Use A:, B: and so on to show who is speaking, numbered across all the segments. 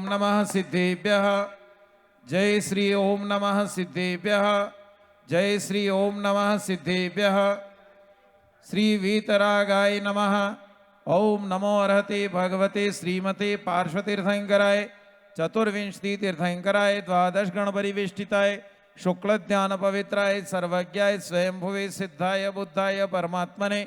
A: नमः सिद्धेभ्यः। जय श्री ओम नमः सिद्धेभ्यः। जय श्री ओम नमः सिद्धेभ्यः। श्री वीतरागाय नमः। ओम नमो अर्हते भगवते श्रीमते पार्श्वतीर्थंकराय चतुर्विंशति तीर्थंकराय द्वादश गण परिवेष्टिताय शुक्ल ज्ञान पवित्राय सर्वज्ञाय स्वयंभुवे सिद्धाय बुद्धाय परमात्मने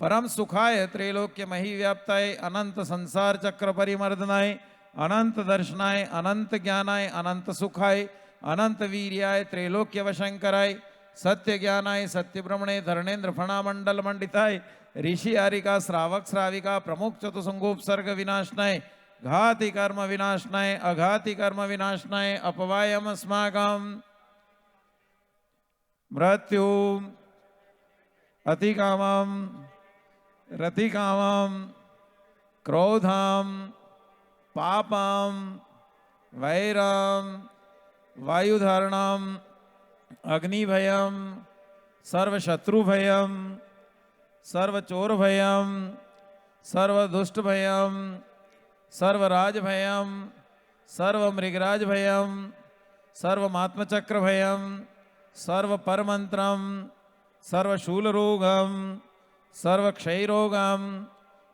A: परम सुखाय त्रैलोक्य मही व्याप्ताय अनंत संसार चक्र परिमर्दनाय अनंत दर्शनाय अनंत ज्ञानाय अनंत सुखाय अनंत वीर्याय त्रैलोक्य वशंकराय सत्य ज्ञानाय सत्य ब्रह्मणे धरणेन्द्र फणामंडल मंडिताय ऋषि आरिका श्रावक श्राविका प्रमुख चतुसंगोपसर्ग विनाशनाय घाति कर्म विनाशनाय अघाति कर्म विनाशनाय अपवायम अस्माकं मृत्यु अतिकामं रतिकामं क्रोधं पापं वैरं वायुधारणं अग्निभयं सर्वशत्रुभयं सर्वचोरभयं सर्वदुष्टभयं सर्वराजभयं सर्वमृगराजभयं सर्वमात्मचक्रभयं सर्वपरमंत्रं सर्वशूलरोगं सर्वक्षयरोगं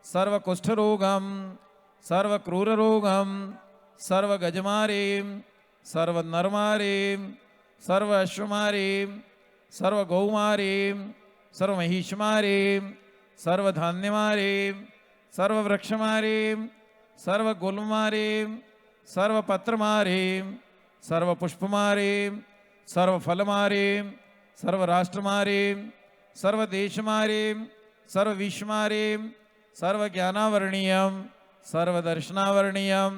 A: सर्वकुष्ठरोगं सर्वक्रूररोगं सर्वगजमारीं सर्वनरमारीं सर्वअश्वमारीं सर्वगौमारीं सर्वमहिषमारीं सर्वधान्यमारीं सर्ववृक्षमारीं सर्वगुलमारीं सर्वपत्रमारीं सर्वपुष्पमारीं सर्वफलमारीं सर्वराष्ट्रमारीं सर्वदेशमारीं सर्वविश्वमारीं सर्वज्ञानावर्णीयं सर्वदर्शनावर्णीयं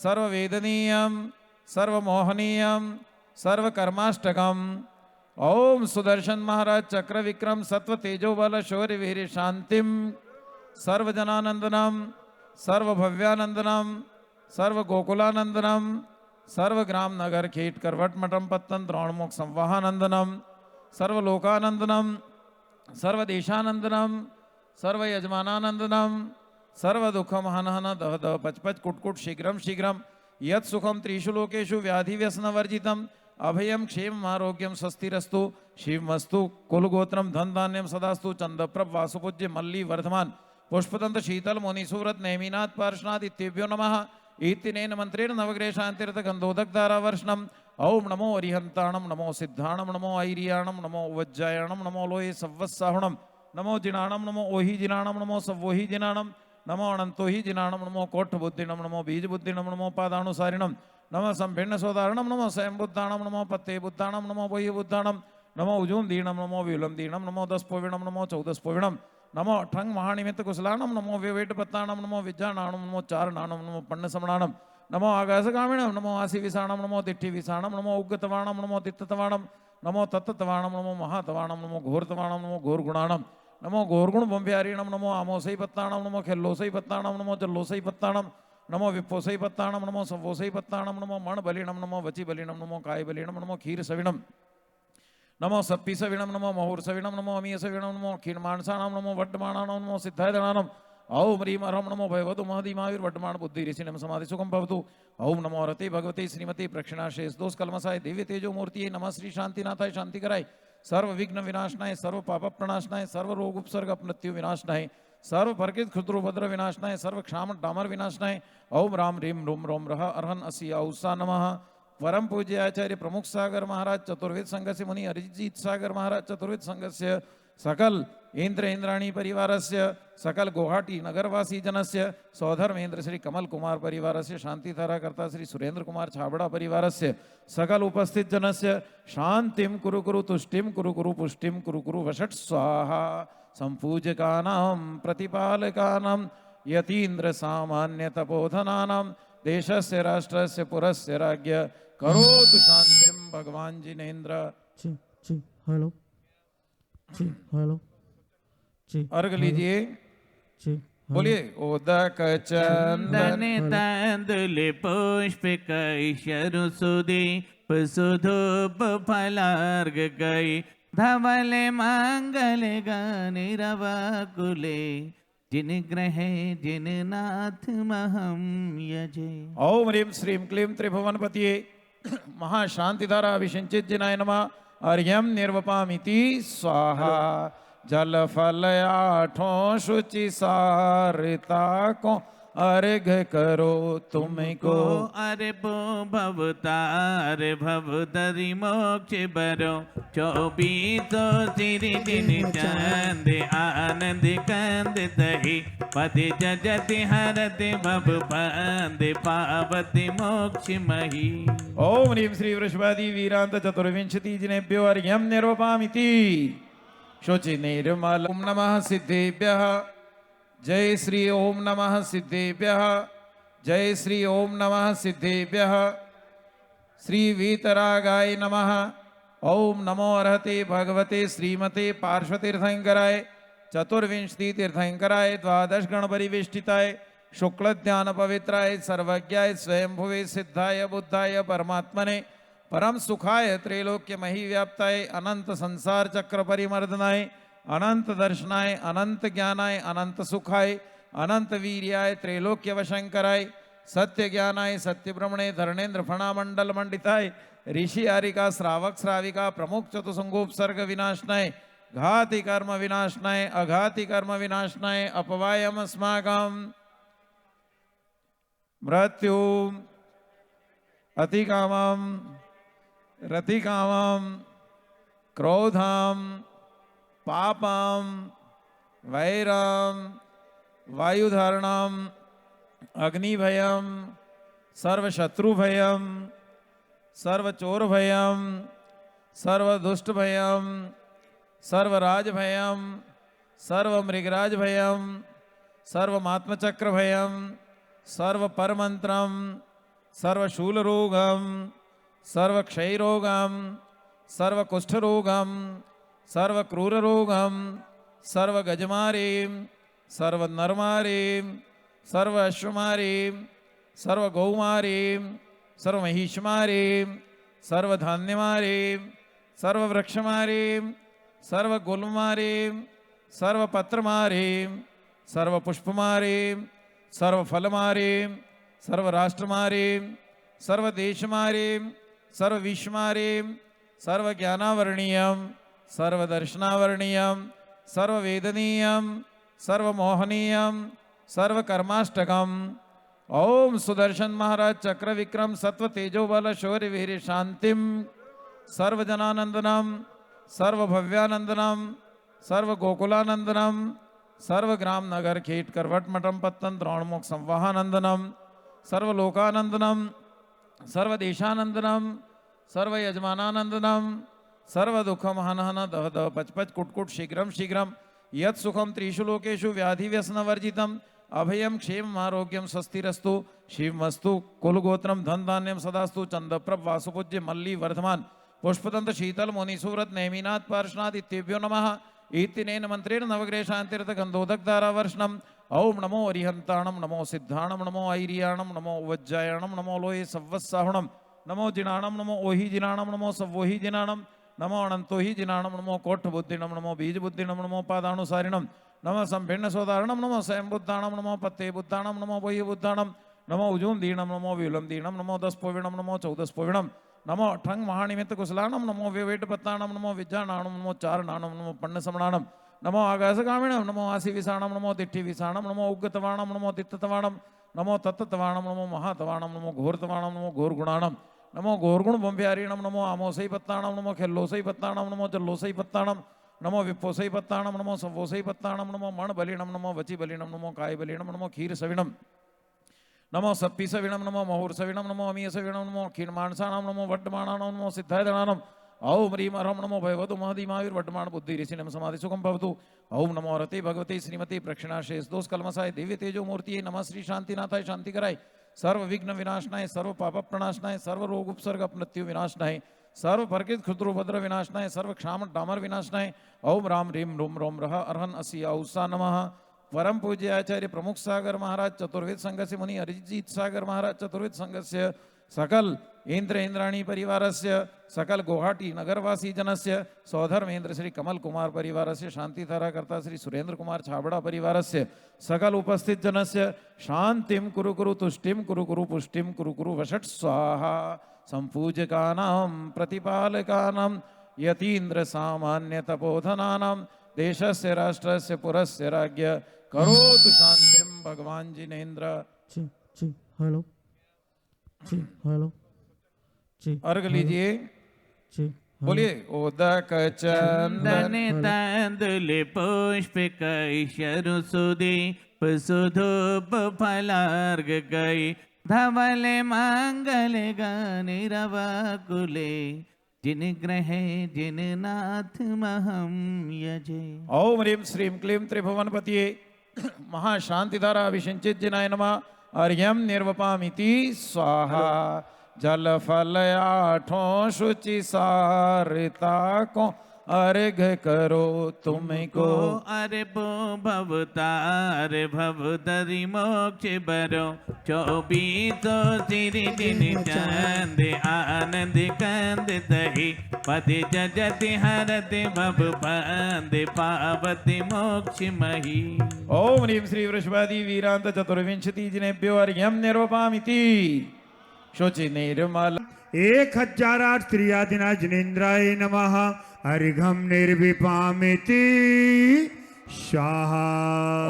A: सर्ववेदनीयं सर्वमोहनीयं सर्वकर्माष्टकम् ओम सुदर्शन महाराज चक्र विक्रम सत्व तेजो बल शौर्य वीर शांतिम सर्वजनानंदनम सर्वभव्यानंदनम सर्वगोकुलानंदनम सर्वग्राम नगर खेट करवट मठम पत्तन द्रोणमुख संवाहानंदनम सर्वलोकानंदनम सर्वदेशानंदनम सर्वयजमानानंदनम सर्वदुःखम हन हन दह दह पच पच कुट कुट शीघ्रम शीघ्रम यत् सुखम त्रिषु लोकेषु व्याधि व्यसन वर्जितम अभयम क्षेम आरोग्यम स्वस्तिरस्तु शिवमस्तु कुलगोत्रम धन धान्यम सदास्तु चंद्रप्रभ वासुपूज्य मल्ली वर्धमान पुष्पदंत शीतल मुनिसुव्रत नेमिनाथ पार्श्वनाथ इत्येभ्यो नमः इत्यनेन मंत्रेण नवग्रहशांतिरथ गंधोदक धारावर्षणम ओम नमो अरिहंताणम नमो सिद्धाणम नमो ऐरियाणम नमो वज्जायणम नमो लोये सव्वत्साहुणम नमो जिनाणम नमो ओहि जिनाणम नमो सव्वोहि जिनाणम नमो अनंतो ही जिनाणम नमो कोठ बुद्धिनम नमो बीज बुद्धिनम नमो पादानुसारिणम नमो संभिन्न सोदारणम नमो स्वयं बुद्धाणम नमो पत्ते बुद्धाणम नमो बह्य बुद्धाणम नमो उजूम दीणम नमो विलम दीणम नमो दस्पोविणम नमो चौदस्पोविणम नमो ठंग महानिमित्त कुशलाणम नमो विवेट पत्ताणम नमो विद्यानाणम नमो चारनाणम नमो पन्न समणाणम नमो आकाशगामिणम नमो आसी विसाणम नमो तिट्ठि विसाणम नमो उग्गतवाणम नमो तित्तवाणम नमो तत्तवाणम नमो महातवाणम नमो घोरतवाणम नमो घोरगुणाणम नमो घोरगुण बंब्यारीणम नमो आमोसई पत्ताणम नमो खेल्लोसई पत्ताणम नमो जल्लोसई पत्ताणम नमो विप्पोसई पत्ताणम नमो सव्वोसई पत्ताणम नमो मण बलिणम नमो वची बलिणम नमो काय बलिणम नमो क्षीर सविणम नमो सप्पी सविणम नमो महुर सविणम नमो अमीय सविणम नमो क्षीणमानसाणम नमो वड्डमाणाणम नमो सिद्धायदणानम ओम ह्रीम हरम नमो भयवतु महदी महावीर वड्डमाण बुद्धि ऋषिनम समाधि सुखम भवतु ओम नमो रते भगवते श्रीमती प्रक्षिणाशेष दोष कलमसाय दिव्य तेजो मूर्ति नमः श्री शांतिनाथाय शांति कराय सर्व विघ्न विनाशनाय सर्व पाप प्रणाशनाय सर्व रोग उपसर्ग मृत्यु विनाशनाय सर्व परकित क्षुद्रोभद्र विनाशनाय सर्व क्षाम डामर विनाशनाय ओम राम ह्रीम रूम रोम रह अर्हन असिया उषा नमः परम पूज्य आचार्य प्रमुख सागर महाराज चतुर्वेद संघ से मुनि अरिजीत सागर महाराज चतुर्वेद संघ से सकल इंद्र इंद्राणी परिवारस्य सकल गुवाहाटी नगरवासी जनस्य सौधर्मेन्द्र श्री कमल कुमार परिवारस्य शांतिधारा कर्ता श्री सुरेंद्र कुमार छाबड़ा परिवारस्य सकल उपस्थित जनस्य शांतिम कुरु कुरु तुष्टिम कुरु कुरु पुष्टिम कुरु कुरु वषट स्वाहा संपूजकानां प्रतिपालकानां यतीन्द्र सामान्य तपोधनानां देशस्य राष्ट्रस्य पुरस्य राज्ञ करोतु शांतिम भगवान जिनेन्द्र।
B: हेलो हेलो
A: अर्घ लीजिए। बोलिए उदक चंदन
C: तंदुल पुष्प कैशरु सुदीप सुधूप फलार्घ गई धवल मंगल गानिरवकुले जिन ग्रहे जिन नाथ महम यजे।
A: ओम ह्रीं श्रीं क्लीं त्रिभुवनपतिये महाशांतिधारा अभिषिंचित जिनाय नमः। अर्घ्यम निर्वपामिति स्वाहा। जल फल आठों शुचि सारता को अर्घ करो तुमको।
C: अरे पो भवतार भव दरि मोक्ष बरो। 24 सिरि दिन चंद आनंद कंद दही। पति जजति हरति भव बंद पावति मोक्ष मही।
A: ओम ह्रीं श्री वृषभादि वीरांत चतुर्विंशति जिनेभ्यो अर्घ्यम निर्वपामिति शुचि निर्मल। ओम नमः सिद्धेभ्यः। जय श्री ओम नमः सिद्धेभ्यः। जय श्री ओम नमः सिद्धेभ्यः। श्री वीतरागाय नमः। ओम नमो अर्हते भगवते श्रीमते पार्श्वतीर्थंकराय चतुर्विंशति तीर्थंकराय द्वादश गण परिवेष्टिताय शुक्ल ध्यान पवित्राय सर्वज्ञाय स्वयंभुवे सिद्धाय बुद्धाय परमात्मने परम सुखाय त्रैलोक्य मही व्याप्ताय अनंत संसार चक्र परिमर्दनाय अनंत दर्शनाय अनंत ज्ञानाय अनंत सुखाय अनंत वीर्याय त्रैलोक्य वशंकराय सत्य ज्ञानाय सत्य ब्रह्मणे धरणेन्द्र फणामंडल मंडिताय ऋषि आरिका श्रावक श्राविका प्रमुख चतुसंगोपसर्ग विनाशनाय घाति कर्म विनाशनाय अघाति कर्म विनाशनाय अपवायम अस्माकम मृत्यु अतिकामम रतिकामम क्रोधम पापम वैरम वायुधारणम अग्निभयम सर्वशत्रुभयम सर्वचोरभयम सर्वदुष्टभयम सर्वराजभयम सर्वमृगराजभयम सर्वमात्मचक्रभयम सर्वपरमंत्रम सर्वशूलरोगम सर्वक्षयरोगम सर्वकुष्ठरोगम सर्वक्रूररोगम सर्वगजमारीं सर्वनरमारीं सर्वअश्वमारीं सर्वगौमारीं सर्वमहिषमारीं सर्वधान्यमारीं सर्ववृक्षमारीं सर्वगुल्ममारीं सर्वपत्रमारीं सर्वपुष्पमारीं सर्वफलमारीं सर्वराष्ट्रमारीं सर्वदेशमारीं सर्वविश्वमारीं सर्वज्ञानावर्णीयं सर्वदर्शनावर्णीयं सर्ववेदनीयं सर्वमोहनीयं सर्वकर्माष्टकम्। ओम सुदर्शन महाराज चक्र विक्रम सत्व तेजो बल शौर्य वीर शांतिम सर्वजनानंदनम सर्वभव्यानंदनम सर्वगोकुलानंदनम सर्वग्राम नगर खेट करवट मठम पत्तन द्रोणमुख संवाहानंदनम सर्वलोकानंदनम सर्वदेशानंदनम सर्वयजमानानंदनम सर्वदुःखम हन हन दह दह पच पच कुट कुट शीघ्रम शीघ्रम यत् सुखम त्रिषु लोकेषु व्याधि व्यसन वर्जितम अभयम क्षेम आरोग्यम स्वस्तिरस्तु शिवमस्तु कुलगोत्रम धन धान्यम सदास्तु चंद्रप्रभ वासुपूज्य मल्ली वर्धमान पुष्पदंत शीतल मुनि सुव्रत नेमिनाथ पार्श्वनाथ इत्येभ्यो नमः। इत्यनेन मंत्रेण नवग्रह शांतिरथ गंधोदक धारावर्षणम। ओम नमो अरिहंताणम नमो सिद्धाणम नमो ऐरियाणम नमो वज्जायणम नमो लोहे सव्वत्साहुणम नमो जिनाणम नमो ओहि जिनाणम नमो सवोहि जिनाणम नमो अनंतो ही जिनाणम नमो कोठ बुद्धिनम नमो बीज बुद्धिनम नमो पादानुसारिणम नमो संभिन्न सोदारणम नमो स्वयं बुद्धाणम नमो पत्ते बुद्धाणम नमो बह्य बुद्धाणम नमो उजूम दीणम नमो विलम दीणम नमो दस्पोविणम नमो चौदस्पोविणम नमो ठंग महानिमित्त कुशलाणम नमो विवेट पत्ताणम नमो विज्ञानाणम नमो चारणाणम नमो पन्न समणाणम नमो आकाशगामिणम नमो आसी विसाणम नमो दिट्ठि विसाणम नमो उग्गतवाणम नमो दित्ततवाणम नमो तत्ततवाणम नमो महातवाणम नमो घोरतवाणम नमो घोरगुणाणम नमो घोरगुण बंब्यारीणम नमो आमोसई पत्ताणम नमो खेल्लोसई पत्ताणम नमो जल्लोसई पत्ताणम नमो विप्पोसई पत्ताणम नमो सवोसई पत्ताणम नमो मण बलिणम नमो वचि बलिणम नमो काय बलिणम नमो क्षीर सविणम नमो सप्पी सविणम नमो महुर सविणम नमो अमीय सविणम नमो क्षीणमानसाणम नमो वड्डमाणाणम नमो सिद्धाय दणानम ओम ह्रीम हरम नमो भयवतु महदी महावीर वड्डमाण बुद्धि ऋषिनम समाधि सुखम भवतु। ओम नमो रते भगवते श्रीमती प्रक्षिणाशेष दोष कलमसाय दिव्य तेजो मूर्ति नमः श्री शांतिनाथाय शांति कराय सर्व विघ्न विनाशनाय सर्व पाप प्रणाशनाय सर्व रोग उपसर्ग मृत्यु विनाशनाय सर्व परकित क्षुद्रोभद्र विनाशनाय सर्व क्षाम डामर विनाशनाय। ओम राम ह्रीम रोम रोम रह अर्हन असिया उषा नमः परम पूज्य आचार्य प्रमुख सागर महाराज चतुर्वेद संघ से मुनि अरिजीत सागर महाराज चतुर्वेद संघ से सकल इंद्र इंद्राणी परिवारस्य सकल गुवाहाटी नगरवासी जनस्य सौधर्मेन्द्र श्री कमल कुमार परिवारस्य शांतिधारा कर्ता श्री सुरेंद्र कुमार छाबड़ा परिवारस्य सकल उपस्थित जनस्य शांतिम कुरु कुरु तुष्टिम कुरु कुरु पुष्टिम कुरु कुरु वषट स्वाहा संपूजकानां प्रतिपालकानां यतीन्द्र सामान्य तपोधनानां देशस्य राष्ट्रस्य पुरस्य राज्ञ करोतु शांतिम भगवान जिनेन्द्र।
B: जी जी हेलो जी हेलो जी
A: अर्घ लीजिए।
B: जी
A: बोलिए उदक चंदन
C: चंदन तंदुल पुष्प कैशरु सुदीप सुधूप फलार्घ गई धवल मंगल गनिरवकुले जिन ग्रह जिन नाथ महम यजे।
A: ओम ह्रीं श्रीं क्लीं त्रिभुवनपतिये महाशांतिधारा अभिषिंचित जिनाय नमः। अर्घ्यम निर्वपामिति स्वाहा जल फल आठों शुचि सारिता को अर्घ करो तुमको
C: अरे बो भवतार भवदरि मोक्ष बरो 24 सिरि दिन चंद आनंद कंद दही पति जजति हरति भव बंद पावति मोक्ष मही।
A: ओम ह्रीं श्री वृषभादि वीरांत चतुर्विंशति जिनेभ्यो अर्घ्यम निर्वपामिति शुचि निर्मल
D: 1008 स्त्रियादिना जिनेन्द्राय नमः। अर्घम निर्विपामिति स्वाहा।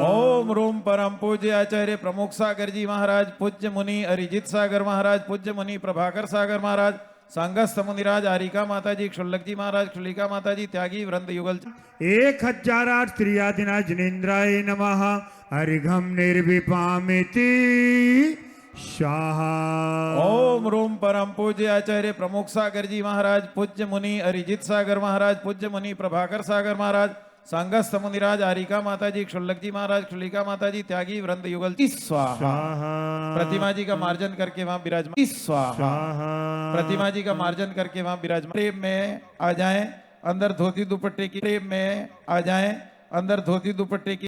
A: ओम रूम परम पूज्य आचार्य प्रमुख सागर जी महाराज पूज्य मुनि अरिजीत सागर महाराज पूज्य मुनि प्रभाकर सागर महाराज संगस्थ मुनिराज आरिका माता जी क्षुल्लक जी महाराज क्षुलिका माता जी त्यागी वृंद युगल
D: 1008 स्त्रियादिना जिनेन्द्राय नमः। अर्घम निर्विपामिति स्वाहा।
A: ओम रूम परम पूज्य आचार्य प्रमुख सागर जी महाराज पूज्य मुनि अरिजीत सागर महाराज पूज्य मुनि प्रभाकर सागर महाराज संगस्थ मुनिराज आरिका माता जी क्षुल्लक जी महाराज क्षुलिका माता जी त्यागी वृंद युगल स्वाहा।
D: स्वाहा।
A: प्रतिमा जी का मार्जन करके वहां विराजमान स्वाहा।
D: स्वाहा।
A: प्रतिमा जी का मार्जन करके वहां विराजमान प्रेम में आ जाएं अंदर धोती दुपट्टे की प्रेम में आ जाएं अंदर धोती दुपट्टे की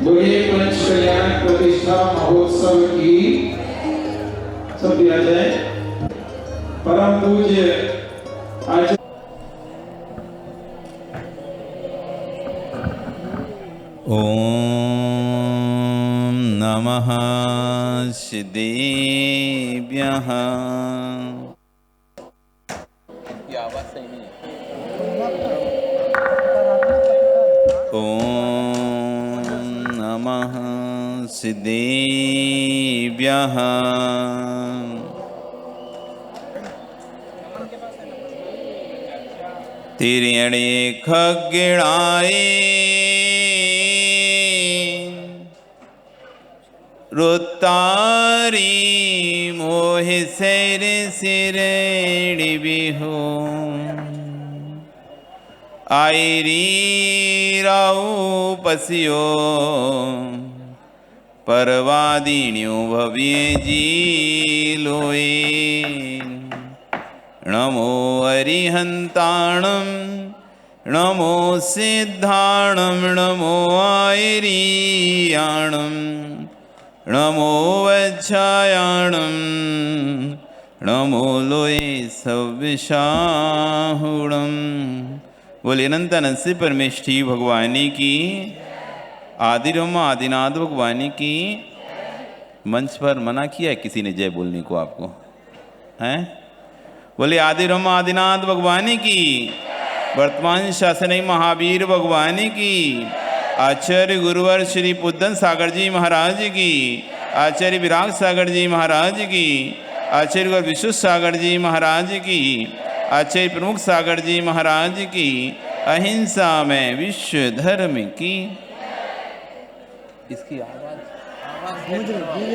A: बोलिए पंच कल्याण प्रतिष्ठा महोत्सव की सब दिया जाए। परम पूज्य आचार्य
C: ओम नमः सिद्धेभ्यः। ये आवाज सही नहीं है। ओम नमः सिद्धेभ्यः। तिर्यणे खग्गिणाये रुतारी मोहि सैर सिरेणि बिहु आयरी राउ पसियो परवादिन्यो भव्ये जी लोए। नमो अरिहंताणं नमो सिद्धाणं नमो आयरीयाणं नमो वज्रायाणं नमो लोये सविशाहुणं। बोले अनंत अनंत से परमेष्ठी भगवानी की, आदिरम आदिनाथ भगवानी की। मंच पर मना किया है किसी ने जय बोलने को आपको, हैं? बोले आदिरम आदिनाथ भगवानी की, वर्तमान शासनी महावीर भगवानी की, आचार्य गुरुवर श्री पुद्धन सागर जी महाराज की, आचार्य विराग सागर जी महाराज की, आचार्य गुरु विश्व सागर जी महाराज की, आचार्य प्रमुख सागर जी महाराज की, अहिंसा में विश्व धर्म की। इसकी आवाज गूंज रही है।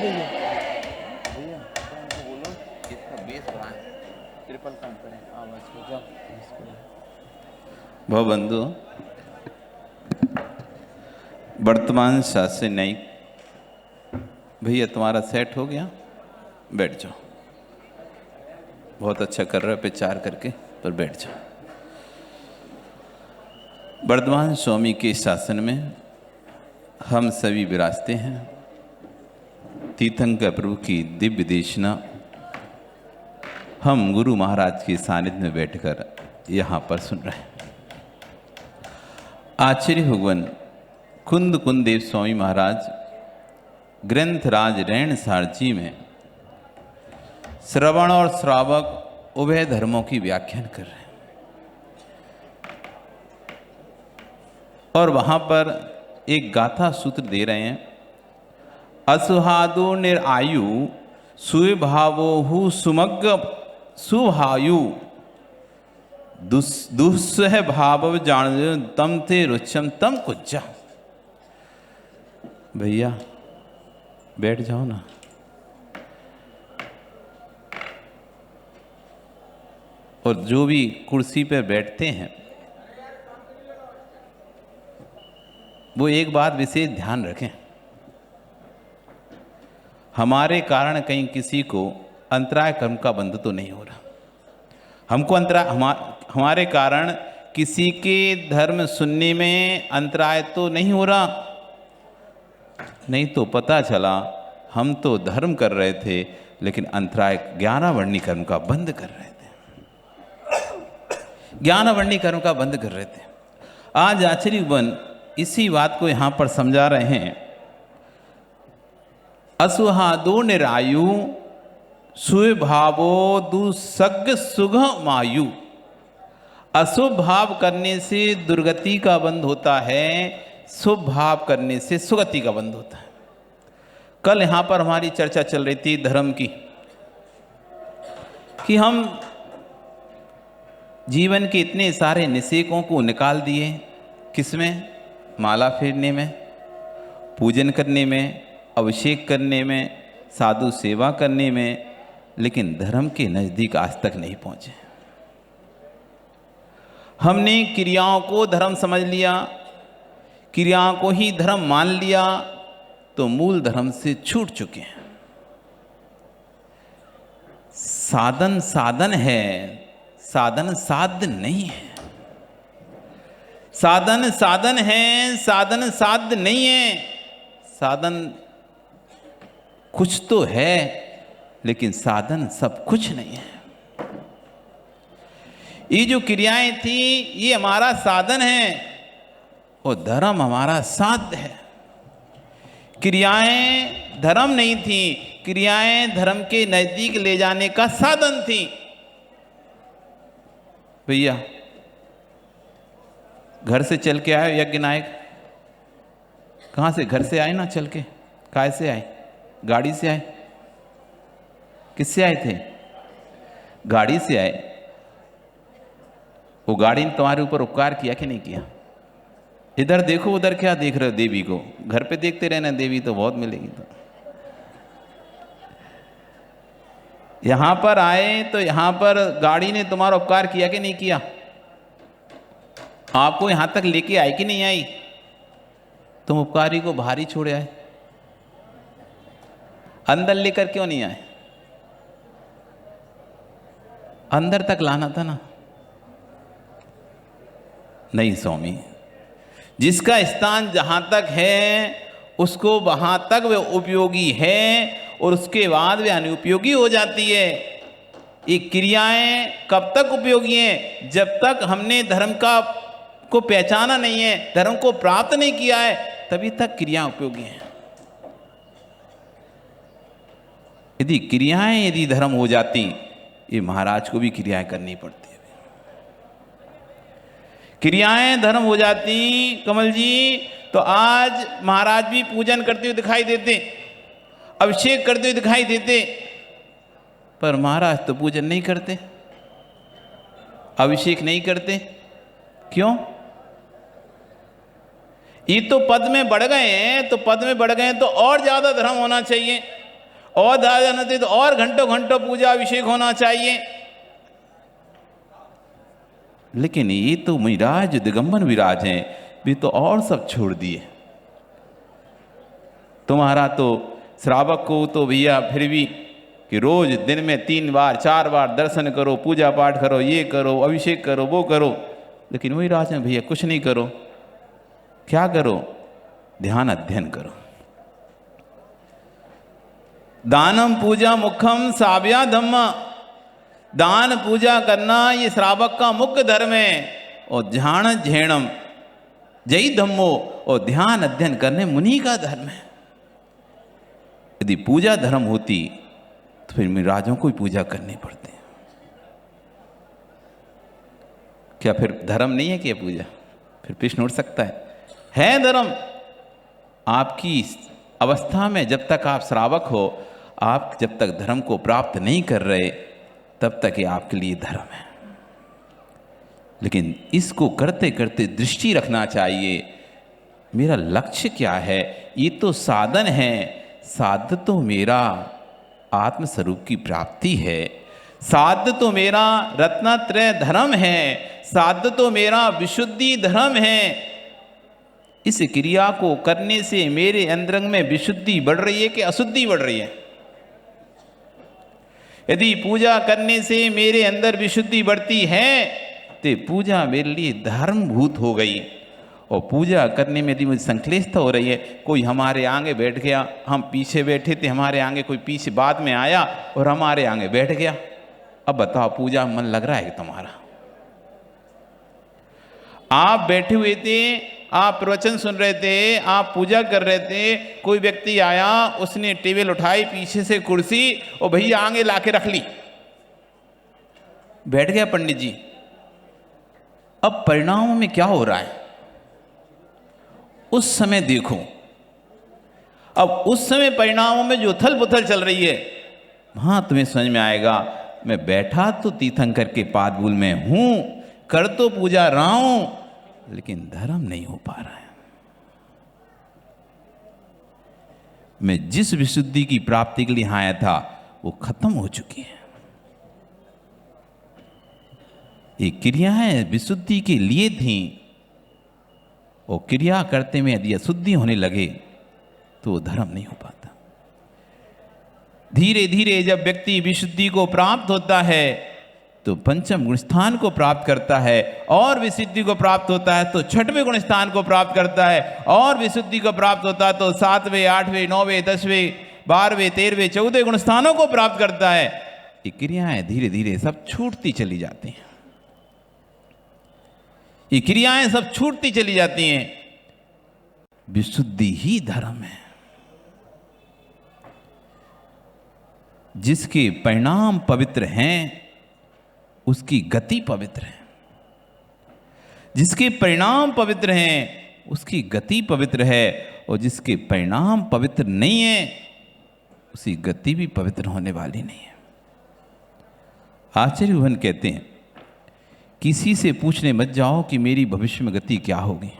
C: भैया उनको बोलो इसका बेस बढ़ाएं, ट्रिपल कम करें आवाज को। जाओ भाव बंधु, वर्तमान शासन न्यायिक भैया तुम्हारा सेट हो गया, बैठ जाओ। बहुत अच्छा कर रहे हो प्रचार करके, पर बैठ जाओ। वर्धमान स्वामी के शासन में हम सभी विराजते हैं। तीर्थंकर प्रभु की दिव्य देशना हम गुरु महाराज के सानिध्य में बैठकर यहाँ पर सुन रहे हैं। आचार्य भगवान कुंद कुंदेव स्वामी महाराज ग्रंथराज रैणसार जी में श्रवण और श्रावक उभय धर्मों की व्याख्यान कर रहे हैं। और वहाँ पर एक गाथा सूत्र दे रहे हैं। असुहादो निरायु सुभावोहु सुमग्ग सुभायु दुस्सह भाव जान तम ते रुचम तम कुज्जा। भैया बैठ जाओ ना। और जो भी कुर्सी पर बैठते हैं वो एक बात विशेष ध्यान रखें। हमारे कारण कहीं किसी को अंतराय कर्म का बंध तो नहीं हो रहा। हमको अंतराय हमारे कारण किसी के धर्म सुनने में अंतराय तो नहीं हो रहा। नहीं तो पता चला हम तो धर्म कर रहे थे लेकिन अंतराय 11 वर्णी कर्म का बंद कर रहे थे, 11 वर्णी कर्म का बंद कर रहे थे। आज आचार्य वन इसी बात को यहां पर समझा रहे हैं। असुहादो निरायु सुभावो दुसग सुघ मायु। अशुभ भाव करने से दुर्गति का बंध होता है, शुभ भाव करने से सुगति का बंध होता है। कल यहां पर हमारी चर्चा चल रही थी धर्म की, कि हम जीवन के इतने सारे निषेकों को निकाल दिए। किसमें? माला फेरने में, पूजन करने में, अभिषेक करने में, साधु सेवा करने में, लेकिन धर्म के नजदीक आज तक नहीं पहुंचे। हमने क्रियाओं को धर्म समझ लिया, क्रियाओं को ही धर्म मान लिया, तो मूल धर्म से छूट चुके हैं। साधन साधन है, साधन साध्य नहीं है। साधन साधन है, साधन साध्य नहीं है। साधन कुछ तो है लेकिन साधन सब कुछ नहीं है। ये जो क्रियाएं थी ये हमारा साधन है और धर्म हमारा साध्य है। क्रियाएं धर्म नहीं थी, क्रियाएं धर्म के नजदीक ले जाने का साधन थी। भैया घर से चल के आए यज्ञ नायक? कहां से? घर से आए ना चल के? काय से आए? गाड़ी से आए? किससे आए थे? गाड़ी से आए। वो गाड़ी ने तुम्हारे ऊपर उपकार किया कि नहीं किया? इधर देखो उधर क्या देख रहे हो? देवी को घर पे देखते रहना, देवी तो बहुत मिलेगी। तो यहां पर आए तो यहां पर गाड़ी ने तुम्हारा उपकार किया कि नहीं किया? आपको यहां तक लेके आई कि नहीं आई? तुम उपकारी को बाहर ही छोड़े आए, अंदर लेकर क्यों नहीं आए? अंदर तक लाना था ना। नहीं स्वामी, जिसका स्थान जहां तक है उसको वहां तक वह उपयोगी है और उसके बाद वह अनुपयोगी हो जाती है। ये क्रियाएं कब तक उपयोगी हैं? जब तक हमने धर्म को पहचाना नहीं है, धर्म को प्राप्त नहीं किया है, तभी तक क्रियाएं उपयोगी हैं। यदि क्रियाएं यदि धर्म हो जाती, ये महाराज को भी क्रियाएं करनी पड़ती है। क्रियाएं धर्म हो जाती कमल जी, तो आज महाराज भी पूजन करते हुए दिखाई देते, अभिषेक करते हुए दिखाई देते, पर महाराज तो पूजन नहीं करते, अभिषेक नहीं करते। क्यों? ये तो पद में बढ़ गए हैं, तो पद में बढ़ गए हैं तो और ज्यादा धर्म होना चाहिए, और ज्यादा होना चाहिए, तो और घंटों घंटों पूजा अभिषेक होना चाहिए। लेकिन ये तो महाराज दिगंबर विराज हैं, भी तो और सब छोड़ दिए। तुम्हारा तो श्रावक को तो भैया फिर भी कि रोज दिन में 3 बार 4 बार दर्शन करो, पूजा पाठ करो, ये करो, अभिषेक करो, वो करो, लेकिन वही राज में भैया कुछ नहीं करो। क्या करो? ध्यान अध्ययन करो। दानम पूजा मुखम साव्या धम्मा। दान पूजा करना ये श्रावक का मुख्य धर्म है, और ध्यान झेणम जय धम्मो, और ध्यान अध्ययन करने मुनि का धर्म है। यदि पूजा धर्म होती तो फिर महाराजों को ही पूजा करनी पड़ती। क्या फिर धर्म नहीं है? क्या पूजा फिर प्रश्न उठ सकता है धर्म। आपकी अवस्था में जब तक आप श्रावक हो, आप जब तक धर्म को प्राप्त नहीं कर रहे, तब तक ये आपके लिए धर्म है। लेकिन इसको करते करते दृष्टि रखना चाहिए, मेरा लक्ष्य क्या है? ये तो साधन है, साध्य तो मेरा आत्मस्वरूप की प्राप्ति है, साध्य तो मेरा रत्नत्रय धर्म है, साध्य तो मेरा विशुद्धि धर्म है। इस क्रिया को करने से मेरे अंतरंग में विशुद्धि बढ़ रही है कि अशुद्धि बढ़ रही है? यदि पूजा करने से मेरे अंदर विशुद्धि बढ़ती है तो पूजा मेरे लिए धर्मभूत हो गई। और पूजा करने में यदि मुझे संक्लेशता हो रही है, कोई हमारे आगे बैठ गया, हम पीछे बैठे थे, हमारे आगे कोई पीछे बाद में आया और हमारे आगे बैठ गया, अब बताओ पूजा में मन लग रहा है तुम्हारा? आप बैठे हुए थे, आप प्रवचन सुन रहे थे, आप पूजा कर रहे थे, कोई व्यक्ति आया, उसने टेबल उठाई पीछे से कुर्सी और भैया आगे लाके रख ली, बैठ गया पंडित जी। अब परिणामों में क्या हो रहा है उस समय देखो। अब उस समय परिणामों में जो उथल पुथल चल रही है, हाँ तुम्हें समझ में आएगा। मैं बैठा तो तीर्थंकर के पादबूल में हूं, कर तो पूजा रहा हूं, लेकिन धर्म नहीं हो पा रहा है। मैं जिस विशुद्धि की प्राप्ति के लिए यहां आया था वो खत्म हो चुकी है। ये क्रियाएं विशुद्धि के लिए थी, और क्रिया करते में यदि अशुद्धि होने लगे तो वो धर्म नहीं हो पाता। धीरे धीरे जब व्यक्ति विशुद्धि को प्राप्त होता है तो पंचम गुण स्थान को प्राप्त करता है, और विशुद्धि को प्राप्त होता है तो छठवें गुण स्थान को प्राप्त करता है, और विशुद्धि को प्राप्त होता है तो 7वें 8वें 9वें 10वें 12वें 13वें 14 गुण स्थानों को प्राप्त करता है। ये क्रियाएं धीरे धीरे सब छूटती चली जाती हैं, ये क्रियाएं सब छूटती चली जाती हैं। विशुद्धि ही धर्म है। जिसके परिणाम पवित्र हैं उसकी गति पवित्र है, जिसके परिणाम पवित्र हैं उसकी गति पवित्र है, और जिसके परिणाम पवित्र नहीं है उसकी गति भी पवित्र होने वाली नहीं है। आचार्य भगवान कहते हैं किसी से पूछने मत जाओ कि मेरी भविष्य में गति क्या होगी।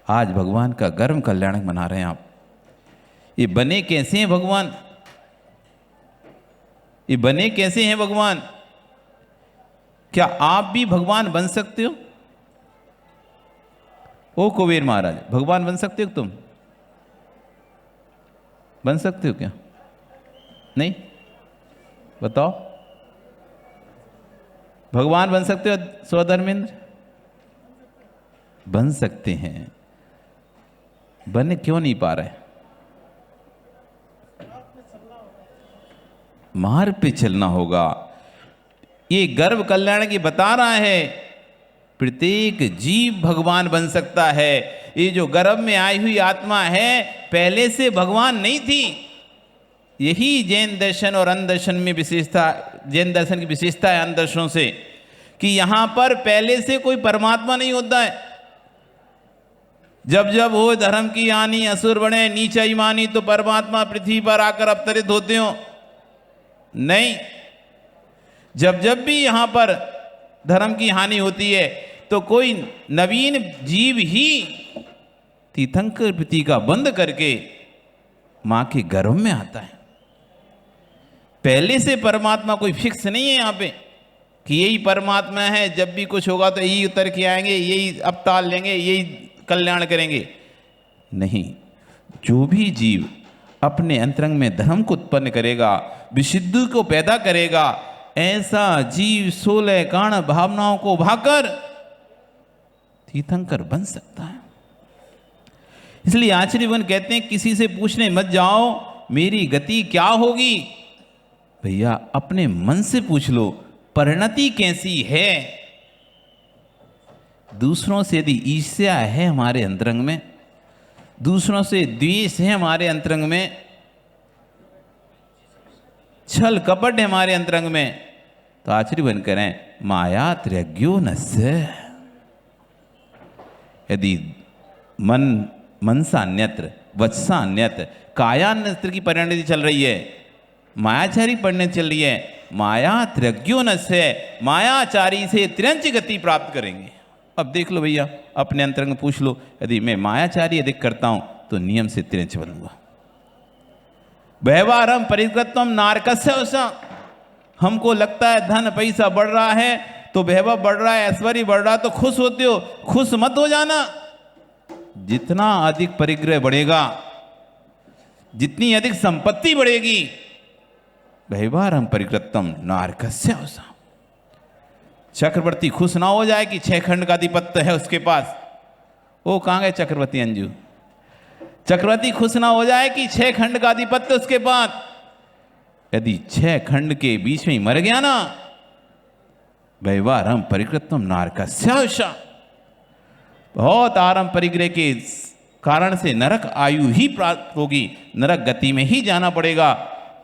C: आज भगवान का गर्म कल्याणक मना रहे हैं आप। ये बने कैसे हैं भगवान? ये बने कैसे हैं भगवान? क्या आप भी भगवान बन सकते हो? ओ कुबेर महाराज, भगवान बन सकते हो तुम? बन सकते हो क्या? नहीं? बताओ, भगवान बन सकते हो स्वधर्मेंद्र? बन सकते हैं, बन क्यों नहीं पा रहे? मार्ग पे चलना होगा। ये गर्भ कल्याण की बता रहा है प्रत्येक जीव भगवान बन सकता है। ये जो गर्भ में आई हुई आत्मा है पहले से भगवान नहीं थी। यही जैन दर्शन और अन्य दर्शन में विशेषता, जैन दर्शन की विशेषता है अन्य दर्शनों से, कि यहां पर पहले से कोई परमात्मा नहीं होता है। जब जब हो धर्म की हानि, असुर बने, नीचाई मानी, तो परमात्मा पृथ्वी पर आकर अवतरित होते हो? नहीं। जब जब भी यहां पर धर्म की हानि होती है तो कोई नवीन जीव ही तीर्थंकर पृथ्वी का बंद करके मां के गर्भ में आता है। पहले से परमात्मा कोई फिक्स नहीं है यहाँ पे कि यही परमात्मा है, जब भी कुछ होगा तो यही उतर के आएंगे, यही अवतार लेंगे, यही कल्याण करेंगे। नहीं, जो भी जीव अपने अंतरंग में धर्म को उत्पन्न करेगा, विशुद्धि को पैदा करेगा, ऐसा जीव 16 कारण भावनाओं को भाकर तीर्थंकर बन सकता है। इसलिए आचार्यवन कहते हैं किसी से पूछने मत जाओ मेरी गति क्या होगी। भैया अपने मन से पूछ लो परिणति कैसी है। दूसरों से यदि ईर्ष्या है हमारे अंतरंग में, दूसरों से द्वेष है हमारे अंतरंग में, छल कपट है हमारे अंतरंग में, तो आचार्यवन करें माया त्रयज्ञो नस्य। यदि मनसा अन्यत्र, वचसा अन्यत्र, कायान्यत्र की परिणति चल रही है, मायाचारी परिणति चल रही है, माया त्रयज्ञो नस्य, मायाचारी से त्र्यंच गति प्राप्त करेंगे। अब देख लो भैया अपने अंतरंग में पूछ लो, यदि मैं मायाचारी अधिक करता हूं तो नियम से त्रिंच बनूंगा। व्यवहारम परिकृतम नारकस्य वशा। हमको लगता है धन पैसा बढ़ रहा है तो वैभव बढ़ रहा है, ऐश्वर्य बढ़ रहा है तो खुश होते हो। खुश मत हो जाना। जितना अधिक परिग्रह बढ़ेगा, जितनी अधिक संपत्ति बढ़ेगी, भैवारम परिकृतम नारकस्य वसा। चक्रवर्ती खुश ना हो जाए कि 6 खंड का आधिपत्य है उसके पास। वो कहाँ गए चक्रवर्ती अंजू? चक्रवर्ती खुश ना हो जाए कि 6 खंड का आधिपत्य उसके पास। यदि 6 खंड के बीच में ही मर गया ना, वैवारम परिकृतम नारकस्य वसा, बहुत आराम परिग्रह के कारण से नरक आयु ही प्राप्त होगी, नरक गति में ही जाना पड़ेगा।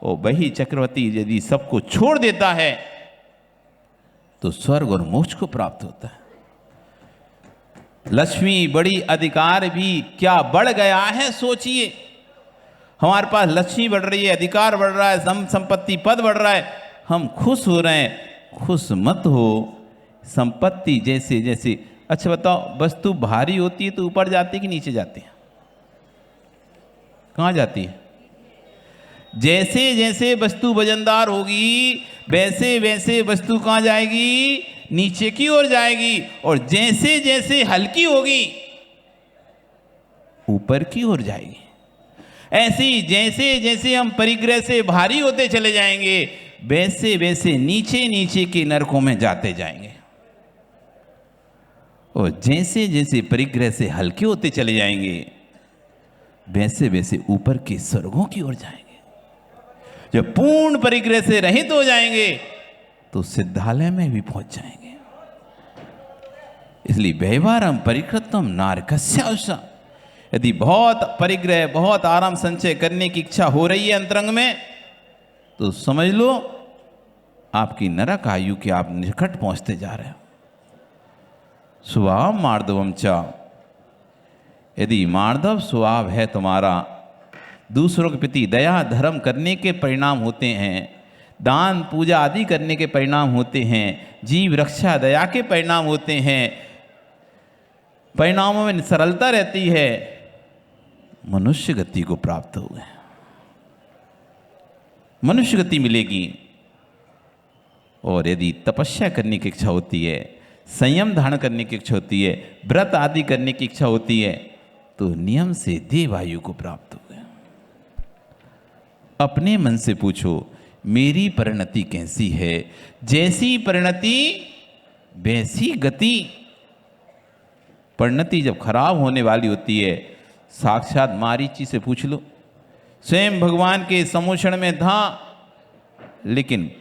C: और वही चक्रवर्ती यदि सबको छोड़ देता है तो स्वर्ग और मोक्ष को प्राप्त होता है। लक्ष्मी बड़ी, अधिकार भी क्या बढ़ गया है सोचिए। हमारे पास लक्ष्मी बढ़ रही है, अधिकार बढ़ रहा है, संपत्ति पद बढ़ रहा है, हम खुश हो रहे हैं। खुश मत हो। संपत्ति जैसे जैसे, अच्छा बताओ, वस्तु भारी होती है तो ऊपर जाती है कि नीचे जाती है? कहाँ जाती है? जैसे जैसे वस्तु वजनदार होगी वैसे वैसे वस्तु कहाँ जाएगी? नीचे की ओर जाएगी। और जैसे जैसे हल्की होगी ऊपर की ओर जाएगी। ऐसी जैसे जैसे हम परिग्रह से भारी होते चले जाएंगे वैसे वैसे नीचे नीचे के नरकों में जाते जाएंगे। और जैसे जैसे परिग्रह से हल्के होते चले जाएंगे वैसे वैसे ऊपर के स्वर्गों की ओर जाएंगे। जब पूर्ण परिग्रह से रहित हो जाएंगे तो सिद्धालय में भी पहुंच जाएंगे। इसलिए व्यवहारम परिकृतम नारकस्य वसा। यदि बहुत परिग्रह, बहुत आराम संचय करने की इच्छा हो रही है अंतरंग में, तो समझ लो आपकी नरक आयु के आप निकट पहुंचते जा रहे हो। स्वभाव मार्दवम च, यदि मार्दव स्वभाव है तुम्हारा, दूसरों के प्रति दया धर्म करने के परिणाम होते हैं, दान पूजा आदि करने के परिणाम होते हैं, जीव रक्षा दया के परिणाम होते हैं, परिणामों में सरलता रहती है, मनुष्य गति को प्राप्त हो गए। मनुष्य गति मिलेगी। और यदि तपस्या करने की इच्छा होती है, संयम धारण करने की इच्छा होती है, व्रत आदि करने की इच्छा होती है, तो नियम से देवायु को प्राप्त हो गए। अपने मन से पूछो मेरी परिणति कैसी है? जैसी परिणति वैसी गति। परिणति जब खराब होने वाली होती है, साक्षात मारीची से पूछ लो। स्वयं भगवान के सम्मोषण में था लेकिन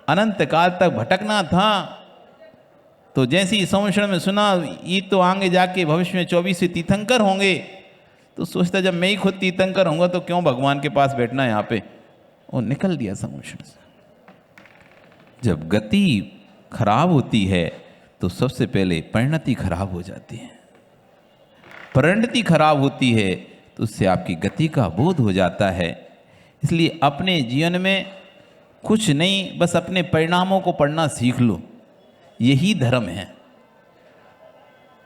C: अनंत काल तक भटकना था, तो जैसे ही सम्मोषण में सुना ये तो आगे जाके भविष्य में 24 तीर्थंकर होंगे, तो सोचता जब मैं ही खुद तीर्थंकर होऊंगा तो क्यों भगवान के पास बैठना है यहाँ पे, और निकल दिया सम्मोषण से। जब गति खराब होती है तो सबसे पहले परिणति खराब हो जाती है। परिणति खराब होती है तो उससे आपकी गति का बोध हो जाता है। इसलिए अपने जीवन में कुछ नहीं, बस अपने परिणामों को पढ़ना सीख लो, यही धर्म है।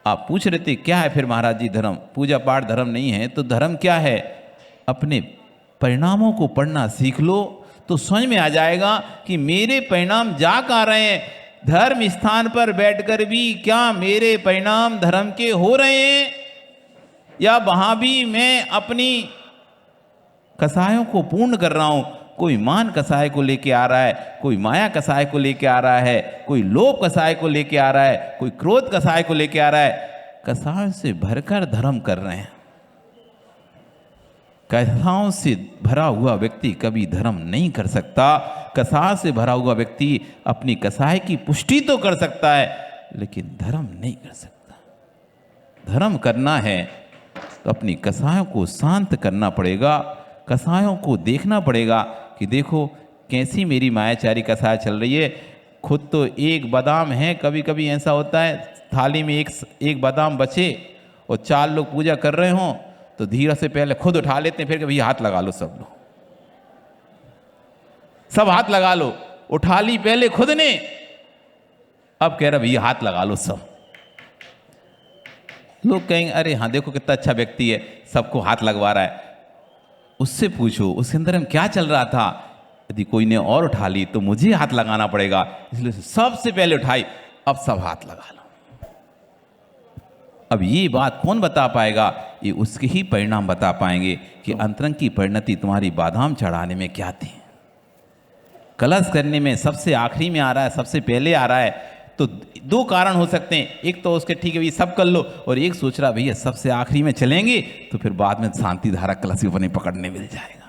C: आप पूछ रहे थे क्या है फिर महाराज जी धर्म? पूजा पाठ धर्म नहीं है तो धर्म क्या है? अपने परिणामों को पढ़ना सीख लो तो समझ में आ जाएगा कि मेरे परिणाम जा कहाँ रहे हैं। धर्म स्थान पर बैठकर भी क्या मेरे परिणाम धर्म के हो रहे हैं, या वहां भी मैं अपनी कसायों को पूर्ण कर रहा हूं? कोई मान कसाय को लेके आ रहा है, कोई माया कसाय को लेके आ रहा है, कोई लोभ कसाय को लेके आ रहा है, कोई क्रोध कसाय को लेके आ रहा है। कसायों से भरकर धर्म कर रहे हैं। कसायों से भरा हुआ व्यक्ति कभी धर्म नहीं कर सकता। कसाय से भरा हुआ व्यक्ति अपनी कसाय की पुष्टि तो कर सकता है लेकिन धर्म नहीं कर सकता। धर्म करना है तो अपनी कसायों को शांत करना पड़ेगा। कसायों को देखना पड़ेगा कि देखो कैसी मेरी मायाचारी कसाय चल रही है। खुद तो एक बादाम है, कभी कभी ऐसा होता है थाली में एक बादाम बचे और 4 लोग पूजा कर रहे हों तो धीरे से पहले खुद उठा लेते हैं, फिर कभी हाथ लगा लो, सब लोग सब हाथ लगा लो। उठा ली पहले खुद ने, अब कह रहा भैया हाथ लगा लो सब। लोग कहेंगे अरे हाँ देखो कितना अच्छा व्यक्ति है, सबको हाथ लगवा रहा है। उससे पूछो उसके अंदर में क्या चल रहा था। यदि कोई ने और उठा ली तो मुझे हाथ लगाना पड़ेगा, इसलिए सबसे पहले उठाई, अब सब हाथ लगा लो। अब ये बात कौन बता पाएगा? ये उसके ही परिणाम बता पाएंगे कि अंतरंग की परिणति तुम्हारी बादाम चढ़ाने में क्या थी। कलश करने में सबसे आखिरी में आ रहा है, सबसे पहले आ रहा है, तो दो कारण हो सकते हैं। एक तो उसके ठीक है भैया सब कर लो, और एक सोच रहा भैया सबसे आखिरी में चलेंगे तो फिर बाद में शांति धारा कलश अपने पकड़ने मिल जाएगा।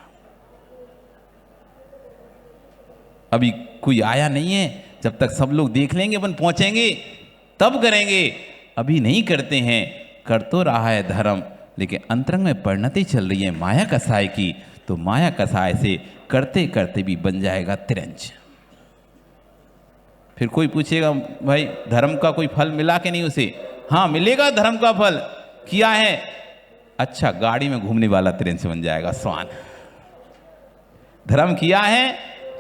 C: अभी कोई आया नहीं है, जब तक सब लोग देख लेंगे अपन पहुंचेंगे तब करेंगे। अभी नहीं करते हैं, कर तो रहा है धर्म, लेकिन अंतरंग में परिणति चल रही है माया कसाय की, तो माया कसाय से करते करते भी बन जाएगा तिरंज। फिर कोई पूछेगा भाई धर्म का कोई फल मिला कि नहीं उसे? हाँ मिलेगा धर्म का फल। किया है अच्छा, गाड़ी में घूमने वाला तिरंज बन जाएगा स्वान। धर्म किया है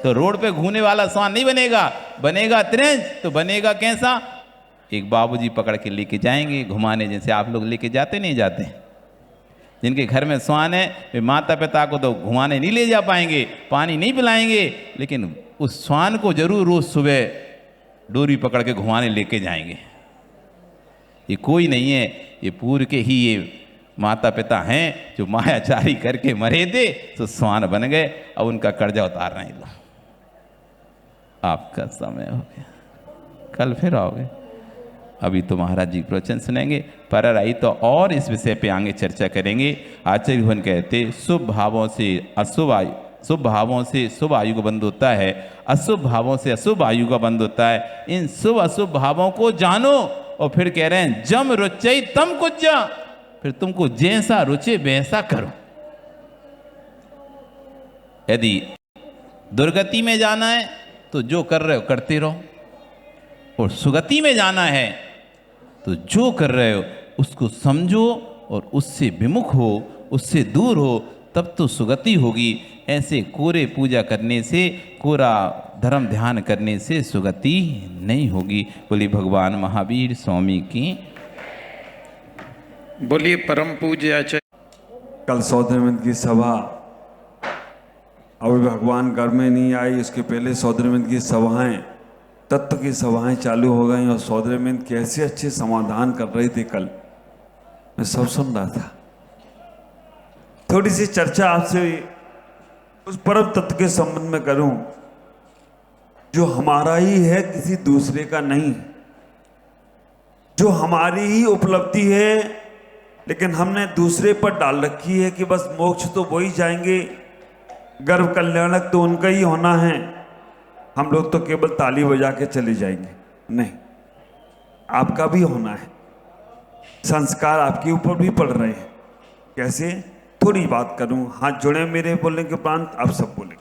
C: तो रोड पे घूमने वाला स्वान नहीं बनेगा, बनेगा तिरंज। तो बनेगा कैसा? एक बाबूजी पकड़ के लेके जाएंगे घुमाने, जैसे आप लोग लेके जाते नहीं जाते। जिनके घर में स्वान है वे माता पिता को तो घुमाने नहीं ले जा पाएंगे, पानी नहीं पिलाएंगे, लेकिन उस स्वान को जरूर रोज सुबह डोरी पकड़ के घुमाने लेके जाएंगे। ये कोई नहीं है, ये पूर्व के ही ये माता पिता हैं जो मायाचारी करके मरे थे तो स्वान बन गए। अब उनका कर्जा उतार रहे लो। आपका समय हो गया, कल फिर आओगे। अभी तो महाराज जी प्रवचन सुनेंगे, पर आई तो और इस विषय पे आगे चर्चा करेंगे। आचार्य भगवान कहते शुभ भावों से अशुभ आयु, शुभ भावों से शुभ आयु का बंध होता है, अशुभ भावों से अशुभ आयु का बंध होता है। इन शुभ अशुभ भावों को जानो, और फिर कह रहे हैं जम रुचई तम कुज्जा, फिर तुमको जैसा रुचे वैसा करो। यदि दुर्गति में जाना है तो जो कर रहे हो करते रहो, और सुगति में जाना है तो जो कर रहे हो उसको समझो और उससे विमुख हो, उससे दूर हो, तब तो सुगति होगी। ऐसे कोरे पूजा करने से, कोरा धर्म ध्यान करने से सुगति नहीं होगी। बोलिए भगवान महावीर स्वामी की।
A: बोलिए परम पूज्य आचार्य।
E: कल सौदरमिंद की सभा, अभी भगवान घर में नहीं आई, उसके पहले सौदरमिंद की सभाएं, तत्व की सभाएं चालू हो गई, और सौदरमिंद कैसे अच्छे समाधान कर रहे थे। कल मैं सब सुन रहा था। थोड़ी सी चर्चा आपसे उस परम तत्व के संबंध में करूं जो हमारा ही है, किसी दूसरे का नहीं, जो हमारी ही उपलब्धि है, लेकिन हमने दूसरे पर डाल रखी है कि बस मोक्ष तो वही जाएंगे, गर्भ कल्याणक तो उनका ही होना है, हम लोग तो केवल ताली बजा के चले जाएंगे। नहीं, आपका भी होना है। संस्कार आपके ऊपर भी पड़ रहे हैं। कैसे? थोड़ी बात करूं, हाथ जुड़े मेरे बोलने के उपरांत आप सब बोले।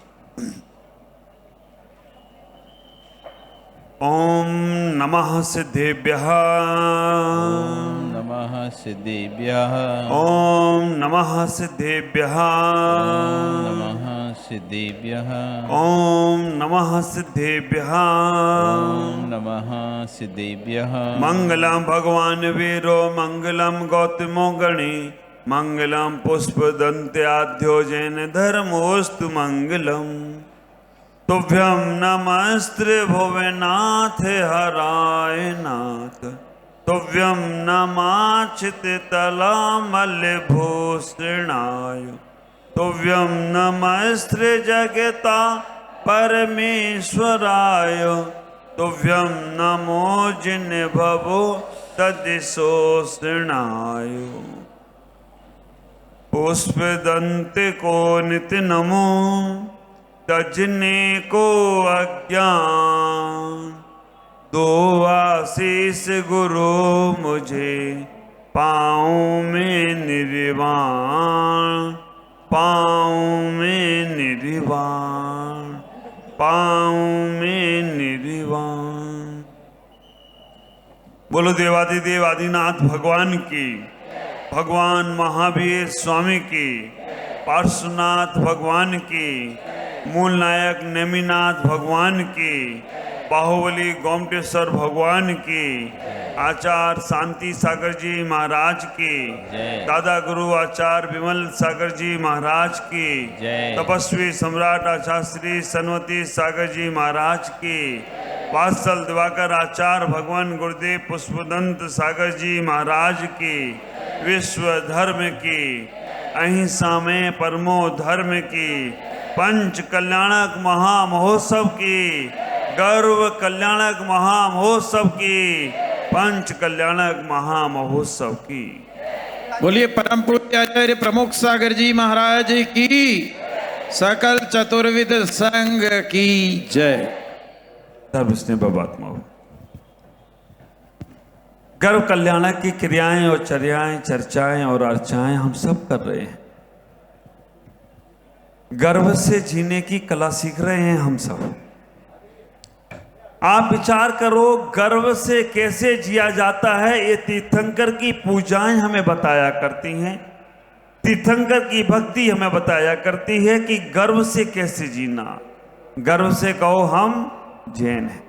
E: ओम नमः सिद्धेभ्यः,
C: नमः सिद्धेभ्यः,
E: ओम नमः सिद्धेभ्यः,
C: नमः सिद्धेभ्यः,
E: ओम नमः सिद्धेभ्यः,
C: नमः सिद्धेभ्यः।
E: मंगलम भगवान वीरो, मंगलम गौतमो गणे, मंगलम पुष्पदंत्याद्यो जैन धर्मोस्तु मंगलम। तुभ्यं नमस्ते भुवनाथ हराय नाथ, तुभ्यं नमाचित तलामलभूषणाय, तुभ्यं नमस्ते जगता परमेश्वराय, तुभ्यं नमो जिन्भवो तदिशोषणाय। पुष्पदंत को नित्य नमो, तजने को अज्ञान, दो आशीष गुरु मुझे पाँव में निर्वाण, पाँव में निर्वाण, पाँव में निर्वाण। बोलो देवादिदेव आदिनाथ भगवान की, भगवान महावीर स्वामी की, पार्श्वनाथ भगवान की, मूल नायक नेमिनाथ भगवान की, बाहुबली गोमटेश्वर भगवान की, आचार्य शांति सागर जी महाराज की, दादा गुरु आचार्य विमल सागर जी महाराज की, तपस्वी सम्राट आचार्य श्री सनवती सागर जी महाराज की, वात्सल दिवाकर आचार्य भगवान गुरुदेव पुष्पदंत सागर जी महाराज की, विश्व धर्म की, अहिंसा में परमो धर्म की, पंच कल्याणक महामहोत्सव की, गर्व कल्याणक महामहोत्सव की, पंच कल्याणक महामहोत्सव की।
A: बोलिए परम पूज्य आचार्य प्रमुख सागर जी महाराज की, सकल चतुर्विद संघ की जय।
E: सब इसने बबात्मा हो। गर्व कल्याणक की क्रियाएं और चर्याएं, चर्चाएं और अर्चाएं हम सब कर रहे हैं। गर्व से जीने की कला सीख रहे हैं हम सब। आप विचार करो, गर्व से कैसे जिया जाता है, ये तीर्थंकर की पूजाएं हमें बताया करती हैं। तीर्थंकर की भक्ति हमें बताया करती है कि गर्व से कैसे जीना। गर्व से कहो हम जैन हैं,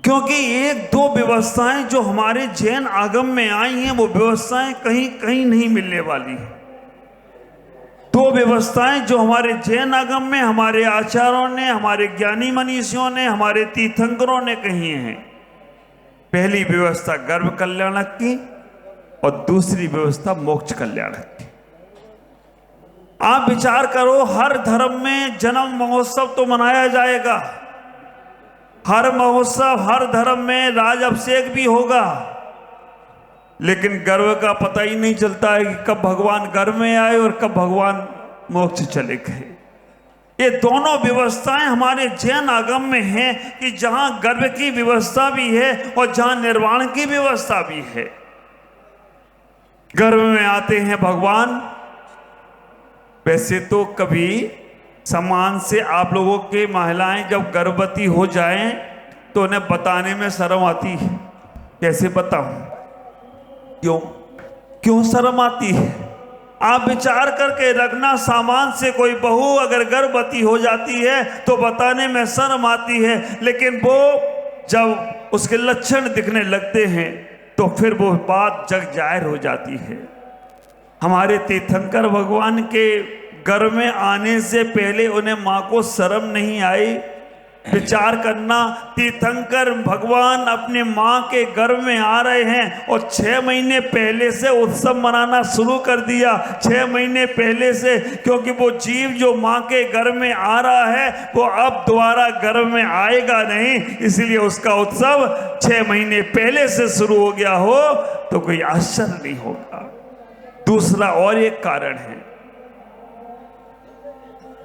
E: क्योंकि एक दो व्यवस्थाएं जो हमारे जैन आगम में आई हैं, वो व्यवस्थाएं कहीं कहीं नहीं मिलने वाली हैं। दो व्यवस्थाएं जो हमारे जैन आगम में हमारे आचार्यों ने, हमारे ज्ञानी मनीषियों ने, हमारे तीर्थंकरों ने कही हैं। पहली व्यवस्था गर्व कल्याणक की और दूसरी व्यवस्था मोक्ष कल्याणक की। आप विचार करो, हर धर्म में जन्म महोत्सव तो मनाया जाएगा, हर महोत्सव, हर धर्म में राज अभिषेक भी होगा, लेकिन गर्व का पता ही नहीं चलता है कि कब भगवान गर्व में आए और कब भगवान मोक्ष चले गए। ये दोनों व्यवस्थाएं हमारे जैन आगम में हैं कि जहां गर्व की व्यवस्था भी है और जहां निर्वाण की व्यवस्था भी है। गर्व में आते हैं भगवान। वैसे तो कभी सम्मान से आप लोगों के महिलाएं जब गर्भवती हो जाएं तो उन्हें बताने में शर्म आती है। कैसे बताऊं, क्यों शर्म आती है? आप विचार करके रखना, सामान से कोई बहू अगर गर्भवती हो जाती है तो बताने में शर्म आती है, लेकिन वो जब उसके लक्षण दिखने लगते हैं तो फिर वो बात जग जाहिर हो जाती है। हमारे तीर्थंकर भगवान के गर्भ में आने से पहले उन्हें मां को शर्म नहीं आई। विचार करना, तीर्थंकर भगवान अपने मां के गर्भ में आ रहे हैं और 6 महीने पहले से उत्सव मनाना शुरू कर दिया। 6 महीने पहले से, क्योंकि वो जीव जो मां के गर्भ में आ रहा है वो अब दोबारा गर्भ में आएगा नहीं, इसलिए उसका उत्सव 6 महीने पहले से शुरू हो गया हो तो कोई आश्चर्य नहीं होगा। दूसरा और एक कारण है,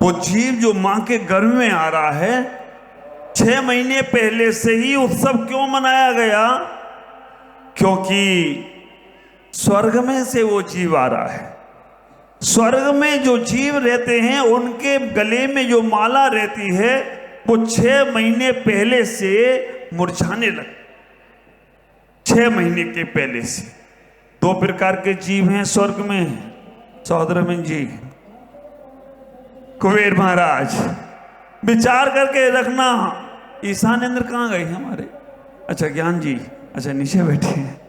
E: वो जीव जो मां के गर्भ में आ रहा है 6 महीने पहले से ही उत्सव क्यों मनाया गया? क्योंकि स्वर्ग में से वो जीव आ रहा है। स्वर्ग में जो जीव रहते हैं उनके गले में जो माला रहती है वो 6 महीने पहले से मुरझाने लगे। 6 महीने के पहले से। 2 प्रकार के जीव हैं स्वर्ग में, सौदरमन जी, कुबेर महाराज। विचार करके रखना। ईशानेंद्र कहाँ गए हमारे? अच्छा ज्ञान जी, अच्छा नीचे बैठे हैं।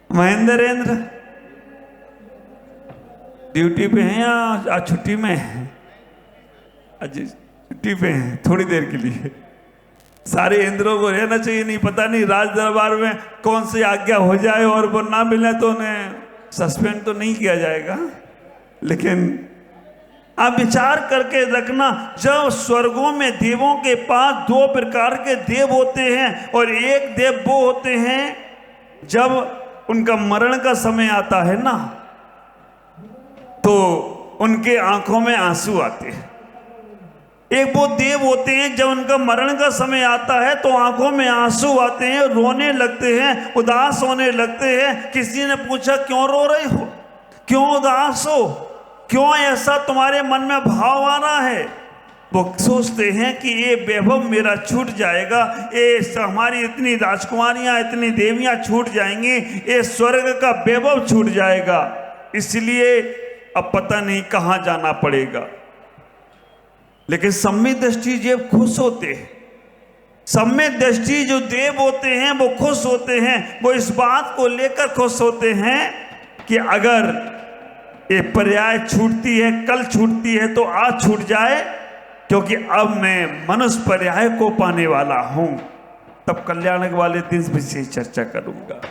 E: महेंद्रेंद्र ड्यूटी पे हैं या आज छुट्टी में हैं? आज छुट्टी पे हैं थोड़ी देर के लिए। सारे इंद्रों को रहना चाहिए, नहीं पता नहीं राज दरबार में कौन सी आज्ञा हो जाए और वो ना मिले तो उन्हें सस्पेंड तो नहीं किया जाएगा। लेकिन आप विचार करके रखना, जब स्वर्गों में देवों के पास 2 प्रकार के देव होते हैं और एक देव वो होते हैं जब उनका मरण का समय आता है ना तो उनके आंखों में आंसू आते हैं। एक वो देव होते हैं जब उनका मरण का समय आता है तो आंखों में आंसू आते हैं, रोने लगते हैं, उदास होने लगते हैं। किसी ने पूछा क्यों रो रहे हो, क्यों उदास हो, क्यों ऐसा तुम्हारे मन में भाव आ रहा है? वो सोचते हैं कि ये वैभव मेरा छूट जाएगा, ये हमारी इतनी राजकुमारियां, इतनी देवियां छूट जाएंगी, ये स्वर्ग का वैभव छूट जाएगा, इसलिए अब पता नहीं कहां जाना पड़ेगा। लेकिन सम्यक दृष्टि जब खुश होते हैं, सम्यक दृष्टि जो देव होते हैं वो खुश होते हैं। वो इस बात को लेकर खुश होते हैं कि अगर ये पर्याय छूटती है, कल छूटती है तो आज छूट जाए, क्योंकि अब मैं मनुष्य पर्याय को पाने वाला हूं। तब कल्याणक वाले दिन विशेष चर्चा करूंगा।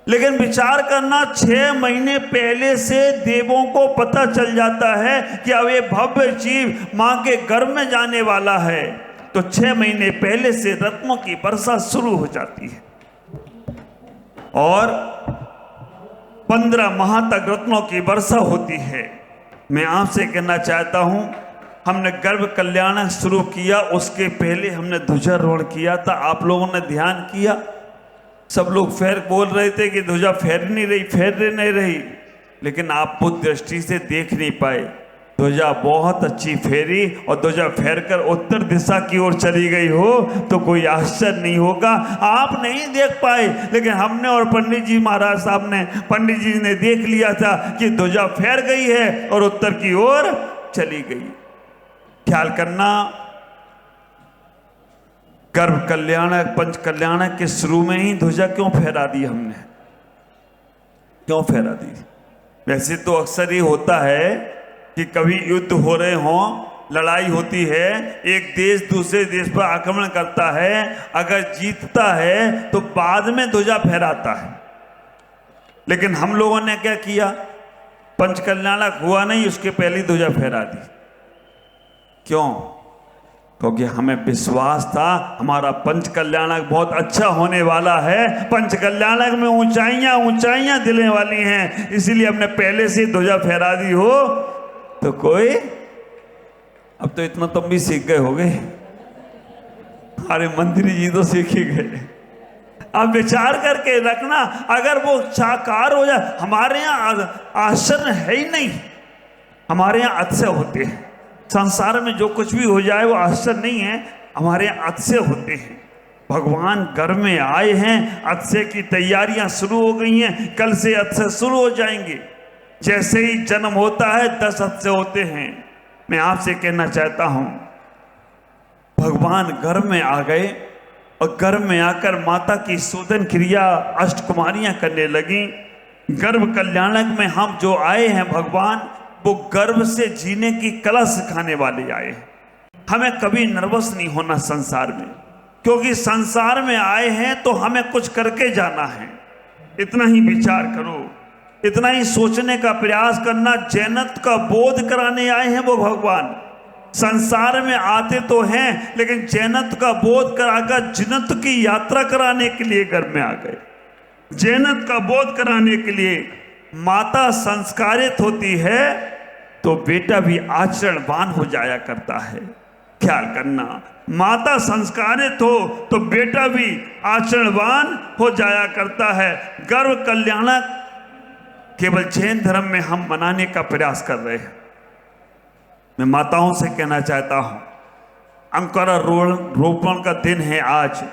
E: लेकिन विचार करना, 6 महीने पहले से देवों को पता चल जाता है कि अब ये भव्य जीव मां के गर्भ में जाने वाला है, तो 6 महीने पहले से रत्नों की वर्षा शुरू हो जाती है और 15 माह तक रत्नों की वर्षा होती है। मैं आपसे कहना चाहता हूं, हमने गर्भ कल्याण शुरू किया, उसके पहले हमने ध्वजारोहण किया था। आप लोगों ने ध्यान किया? सब लोग बोल रहे थे कि ध्वजा फैर नहीं रही, लेकिन आप बुद्ध दृष्टि से देख नहीं पाए। ध्वजा बहुत अच्छी फेरी और ध्वजा फेर कर उत्तर दिशा की ओर चली गई हो तो कोई आश्चर्य नहीं होगा। आप नहीं देख पाए, लेकिन हमने और पंडित जी महाराज साहब ने, पंडित जी ने देख लिया था कि ध्वजा फेर गई है और उत्तर की ओर चली गई। ख्याल करना, गर्भ कल्याणक पंच कल्याणक के शुरू में ही ध्वजा क्यों फहरा दी हमने? क्यों फहरा दी? वैसे तो अक्सर ये होता है कि कभी युद्ध हो रहे हों, लड़ाई होती है, एक देश दूसरे देश पर आक्रमण करता है, अगर जीतता है तो बाद में ध्वजा फहराता है। लेकिन हम लोगों ने क्या किया? पंच कल्याणक हुआ नहीं, उसके पहले ही ध्वजा फहरा दी। क्यों? क्योंकि हमें विश्वास था हमारा पंच कल्याणक बहुत अच्छा होने वाला है, पंच कल्याणक में ऊंचाइयां ऊंचाइयां दिलने वाली हैं, इसीलिए हमने पहले से ध्वजा फहरा दी हो तो कोई। अब तो इतना तुम भी सीख गए होगे, अरे मंत्री जी तो सीख ही गए। अब विचार करके रखना, अगर वो साकार हो जाए, हमारे यहाँ आश्चर्य है ही नहीं, हमारे यहाँ अतिशय होते हैं। संसार में जो कुछ भी हो जाए वो आश्चर्य नहीं है, हमारे यहाँ अतिशय होते हैं। भगवान घर में आए हैं, अतिशय की तैयारियां शुरू हो गई हैं, कल से अतिशय शुरू हो जाएंगे। जैसे ही जन्म होता है 10 अतिशय होते हैं। मैं आपसे कहना चाहता हूं, भगवान घर में आ गए और घर में आकर माता की शोधन क्रिया अष्टकुमारियां करने लगी। गर्भ कल्याणक में हम जो आए हैं, भगवान वो गर्भ से जीने की कला सिखाने वाले आए हैं। हमें कभी नर्वस नहीं होना संसार में, क्योंकि संसार में आए हैं तो हमें कुछ करके जाना है। इतना ही विचार करो, इतना ही सोचने का प्रयास करना। जैनत का बोध कराने आए हैं वो भगवान। संसार में आते तो हैं, लेकिन जैनत का बोध कराकर जिनत की यात्रा कराने के लिए घर में आ गए। जैनत का बोध कराने के लिए माता संस्कारित होती है तो बेटा भी आचरणवान हो जाया करता है। ख्याल करना, माता संस्कारित हो तो बेटा भी आचरणवान हो जाया करता है। गर्भ कल्याणक केवल जैन धर्म में हम मनाने का प्रयास कर रहे हैं। मैं माताओं से कहना चाहता हूं, अंकुरारोपण का दिन है आज।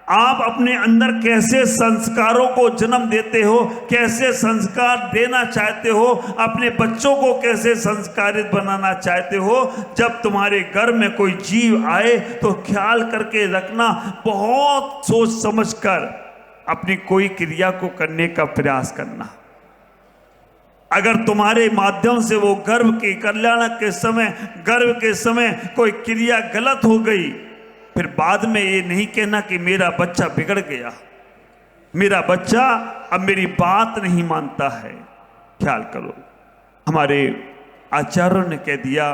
E: आप अपने अंदर कैसे संस्कारों को जन्म देते हो, कैसे संस्कार देना चाहते हो, अपने बच्चों को कैसे संस्कारित बनाना चाहते हो। जब तुम्हारे घर में कोई जीव आए तो ख्याल करके रखना, बहुत सोच समझकर अपनी कोई क्रिया को करने का प्रयास करना। अगर तुम्हारे माध्यम से वो गर्भ के कल्याण के समय, गर्भ के समय कोई क्रिया गलत हो गई, फिर बाद में ये नहीं कहना कि मेरा बच्चा बिगड़ गया, मेरा बच्चा अब मेरी बात नहीं मानता है। ख्याल करो, हमारे आचार्यों ने कह दिया,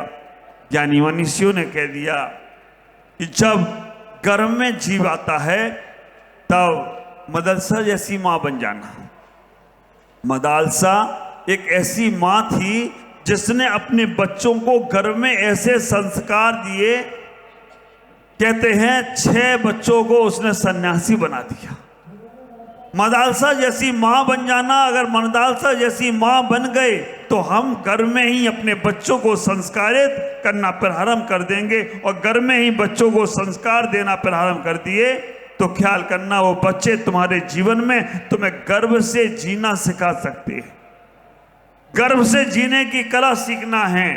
E: ज्ञानी मनीषियों ने कह दिया कि जब गर्भ में जीव आता है तब मदरसा जैसी माँ बन जाना। मदालसा एक ऐसी माँ थी जिसने अपने बच्चों को गर्भ में ऐसे संस्कार दिए, कहते हैं 6 बच्चों को उसने सन्यासी बना दिया। मदालसा जैसी माँ बन जाना। अगर मदालसा जैसी माँ बन गए तो हम घर में ही अपने बच्चों को संस्कारित करना प्रारंभ कर देंगे, और घर में ही बच्चों को संस्कार देना प्रारंभ कर दिए तो ख्याल करना, वो बच्चे तुम्हारे जीवन में तुम्हें गर्भ से जीना सिखा सकते हैं। गर्भ से जीने की कला सीखना है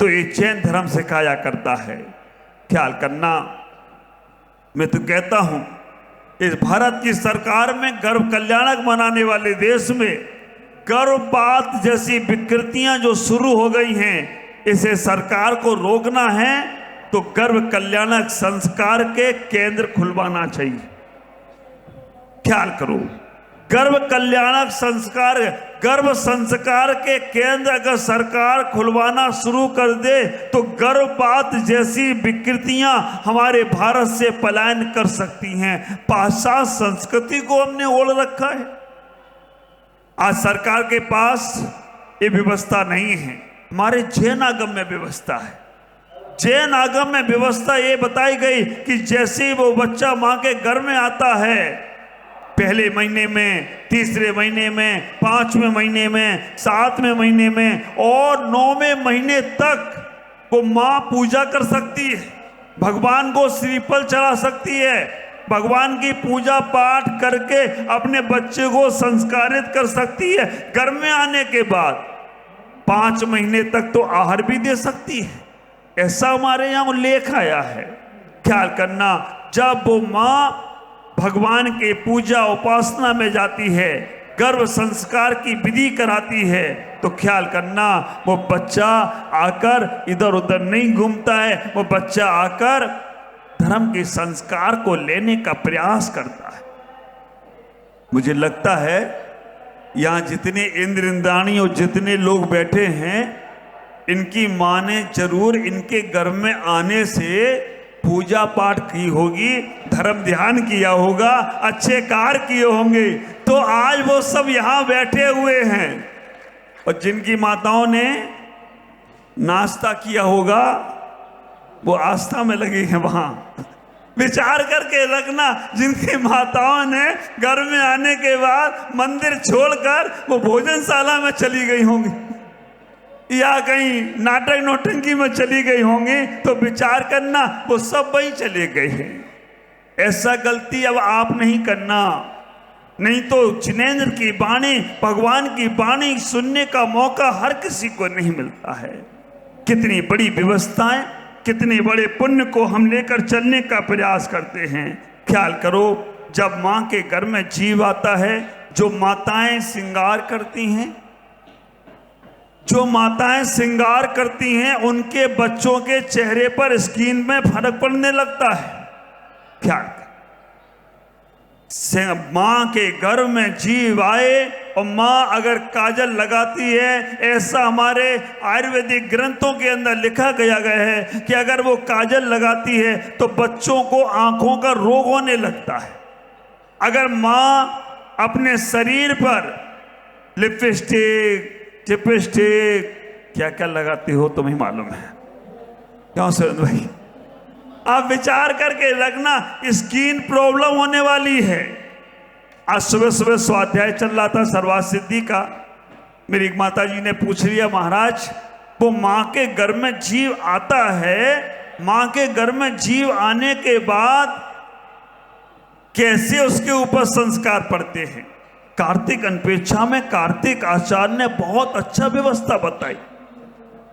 E: तो ये जैन धर्म सिखाया करता है। ख्याल करना, मैं तो कहता हूं इस भारत की सरकार में गर्भ कल्याणक मनाने वाले देश में गर्भपात जैसी विकृतियां जो शुरू हो गई हैं, इसे सरकार को रोकना है तो गर्भ कल्याणक संस्कार के केंद्र खुलवाना चाहिए। ख्याल करो, गर्भ कल्याणक संस्कार, गर्भ संस्कार के केंद्र अगर सरकार खुलवाना शुरू कर दे तो गर्भपात जैसी विकृतियां हमारे भारत से पलायन कर सकती हैं। पाश्चात्य संस्कृति को हमने ओढ़ रखा है। आज सरकार के पास ये व्यवस्था नहीं है। हमारे जैन आगम में व्यवस्था है। जैन आगम में व्यवस्था ये बताई गई कि जैसे वो बच्चा मां के गर्भ में आता है, पहले महीने में, तीसरे महीने में, 5वें महीने में, 7वें महीने में और 9वें महीने तक वो मां पूजा कर सकती है, भगवान को श्रीफल चढ़ा सकती है, भगवान की पूजा पाठ करके अपने बच्चे को संस्कारित कर सकती है। गर्भ में आने के बाद 5 महीने तक तो आहार भी दे सकती है। ऐसा हमारे यहाँ उल्लेख आया है। ख्याल करना, जब वो मां भगवान के पूजा उपासना में जाती है, गर्भ संस्कार की विधि कराती है, तो ख्याल करना वो बच्चा आकर इधर उधर नहीं घूमता है। वो बच्चा आकर धर्म के संस्कार को लेने का प्रयास करता है। मुझे लगता है यहाँ जितने इंद्र इंद्राणी और जितने लोग बैठे हैं, इनकी माँ ने जरूर इनके घर में आने से पूजा पाठ की होगी, धर्म ध्यान किया होगा, अच्छे कार्य किए होंगे, तो आज वो सब यहाँ बैठे हुए हैं। और जिनकी माताओं ने नाश्ता किया होगा वो आस्था में लगी हैं। वहां विचार करके रखना, जिनकी माताओं ने घर में आने के बाद मंदिर छोड़कर वो भोजनशाला में चली गई होंगी या कहीं नाटक नौटंकी में चली गई होंगी, तो विचार करना वो सब वहीं चले गए हैं। ऐसा गलती अब आप नहीं करना, नहीं तो जिनेंद्र की वाणी, भगवान की वाणी सुनने का मौका हर किसी को नहीं मिलता है। कितनी बड़ी व्यवस्थाएं, कितने बड़े पुण्य को हम लेकर चलने का प्रयास करते हैं। ख्याल करो, जब माँ के घर में जीव आता है, जो माताएं श्रृंगार करती हैं, जो माताएं श्रृंगार करती हैं, उनके बच्चों के चेहरे पर स्किन में फर्क पड़ने लगता है। ख्याल, मां के गर्भ में जीव आए और मां अगर काजल लगाती है, ऐसा हमारे आयुर्वेदिक ग्रंथों के अंदर लिखा गया है कि अगर वो काजल लगाती है तो बच्चों को आंखों का रोग होने लगता है। अगर मां अपने शरीर पर लिपस्टिक, चिपस्टिक, क्या क्या लगाती हो तुम्हें मालूम है, क्यों सुरेंद्र भाई? आप विचार करके रखना, स्किन प्रॉब्लम होने वाली है। आज सुबह सुबह स्वाध्याय चल रहा था सर्वार्थ सिद्धि का, मेरी माता जी ने पूछ लिया, महाराज वो माँ के घर में जीव आता है, माँ के घर में जीव आने के बाद कैसे उसके ऊपर संस्कार पड़ते हैं? कार्तिक अनपेक्षा में कार्तिक आचार्य ने बहुत अच्छा व्यवस्था बताई।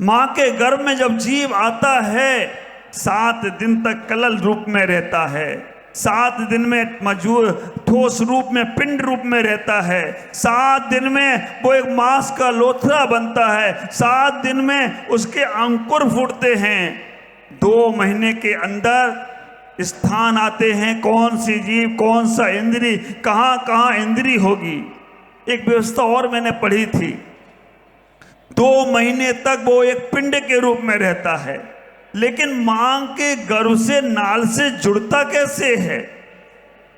E: माँ के गर्भ में जब जीव आता है, 7 दिन तक कलल रूप में रहता है, 7 दिन में मजूर ठोस रूप में, पिंड रूप में रहता है, 7 दिन में वो एक मांस का लोथरा बनता है, 7 दिन में उसके अंकुर फूटते हैं। 2 महीने के अंदर स्थान आते हैं, कौन सी जीव, कौन सा इंद्री, कहाँ कहाँ इंद्री होगी। एक व्यवस्था और मैंने पढ़ी थी, 2 महीने तक वो एक पिंड के रूप में रहता है, लेकिन मां के गर्भ से नाल से जुड़ता कैसे है?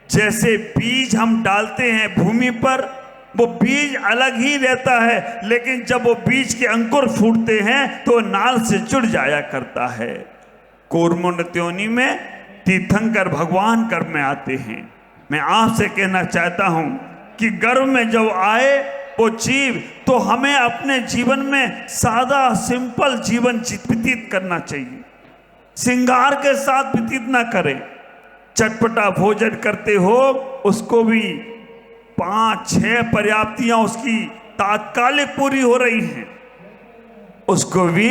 E: जैसे बीज हम डालते हैं भूमि पर, वो बीज अलग ही रहता है, लेकिन जब वो बीज के अंकुर फूटते हैं तो नाल से जुड़ जाया करता है। कूर्मोन्नत्योनि में तीर्थंकर भगवान गर्भ में आते हैं। मैं आपसे कहना चाहता हूं कि गर्भ में जब आए वो जीव, तो हमें अपने जीवन में सादा सिंपल जीवन व्यतीत करना चाहिए, श्रृंगार के साथ व्यतीत ना करें। चटपटा भोजन करते हो, उसको भी 5-6 पर्याप्तियां उसकी तात्कालिक पूरी हो रही हैं, उसको भी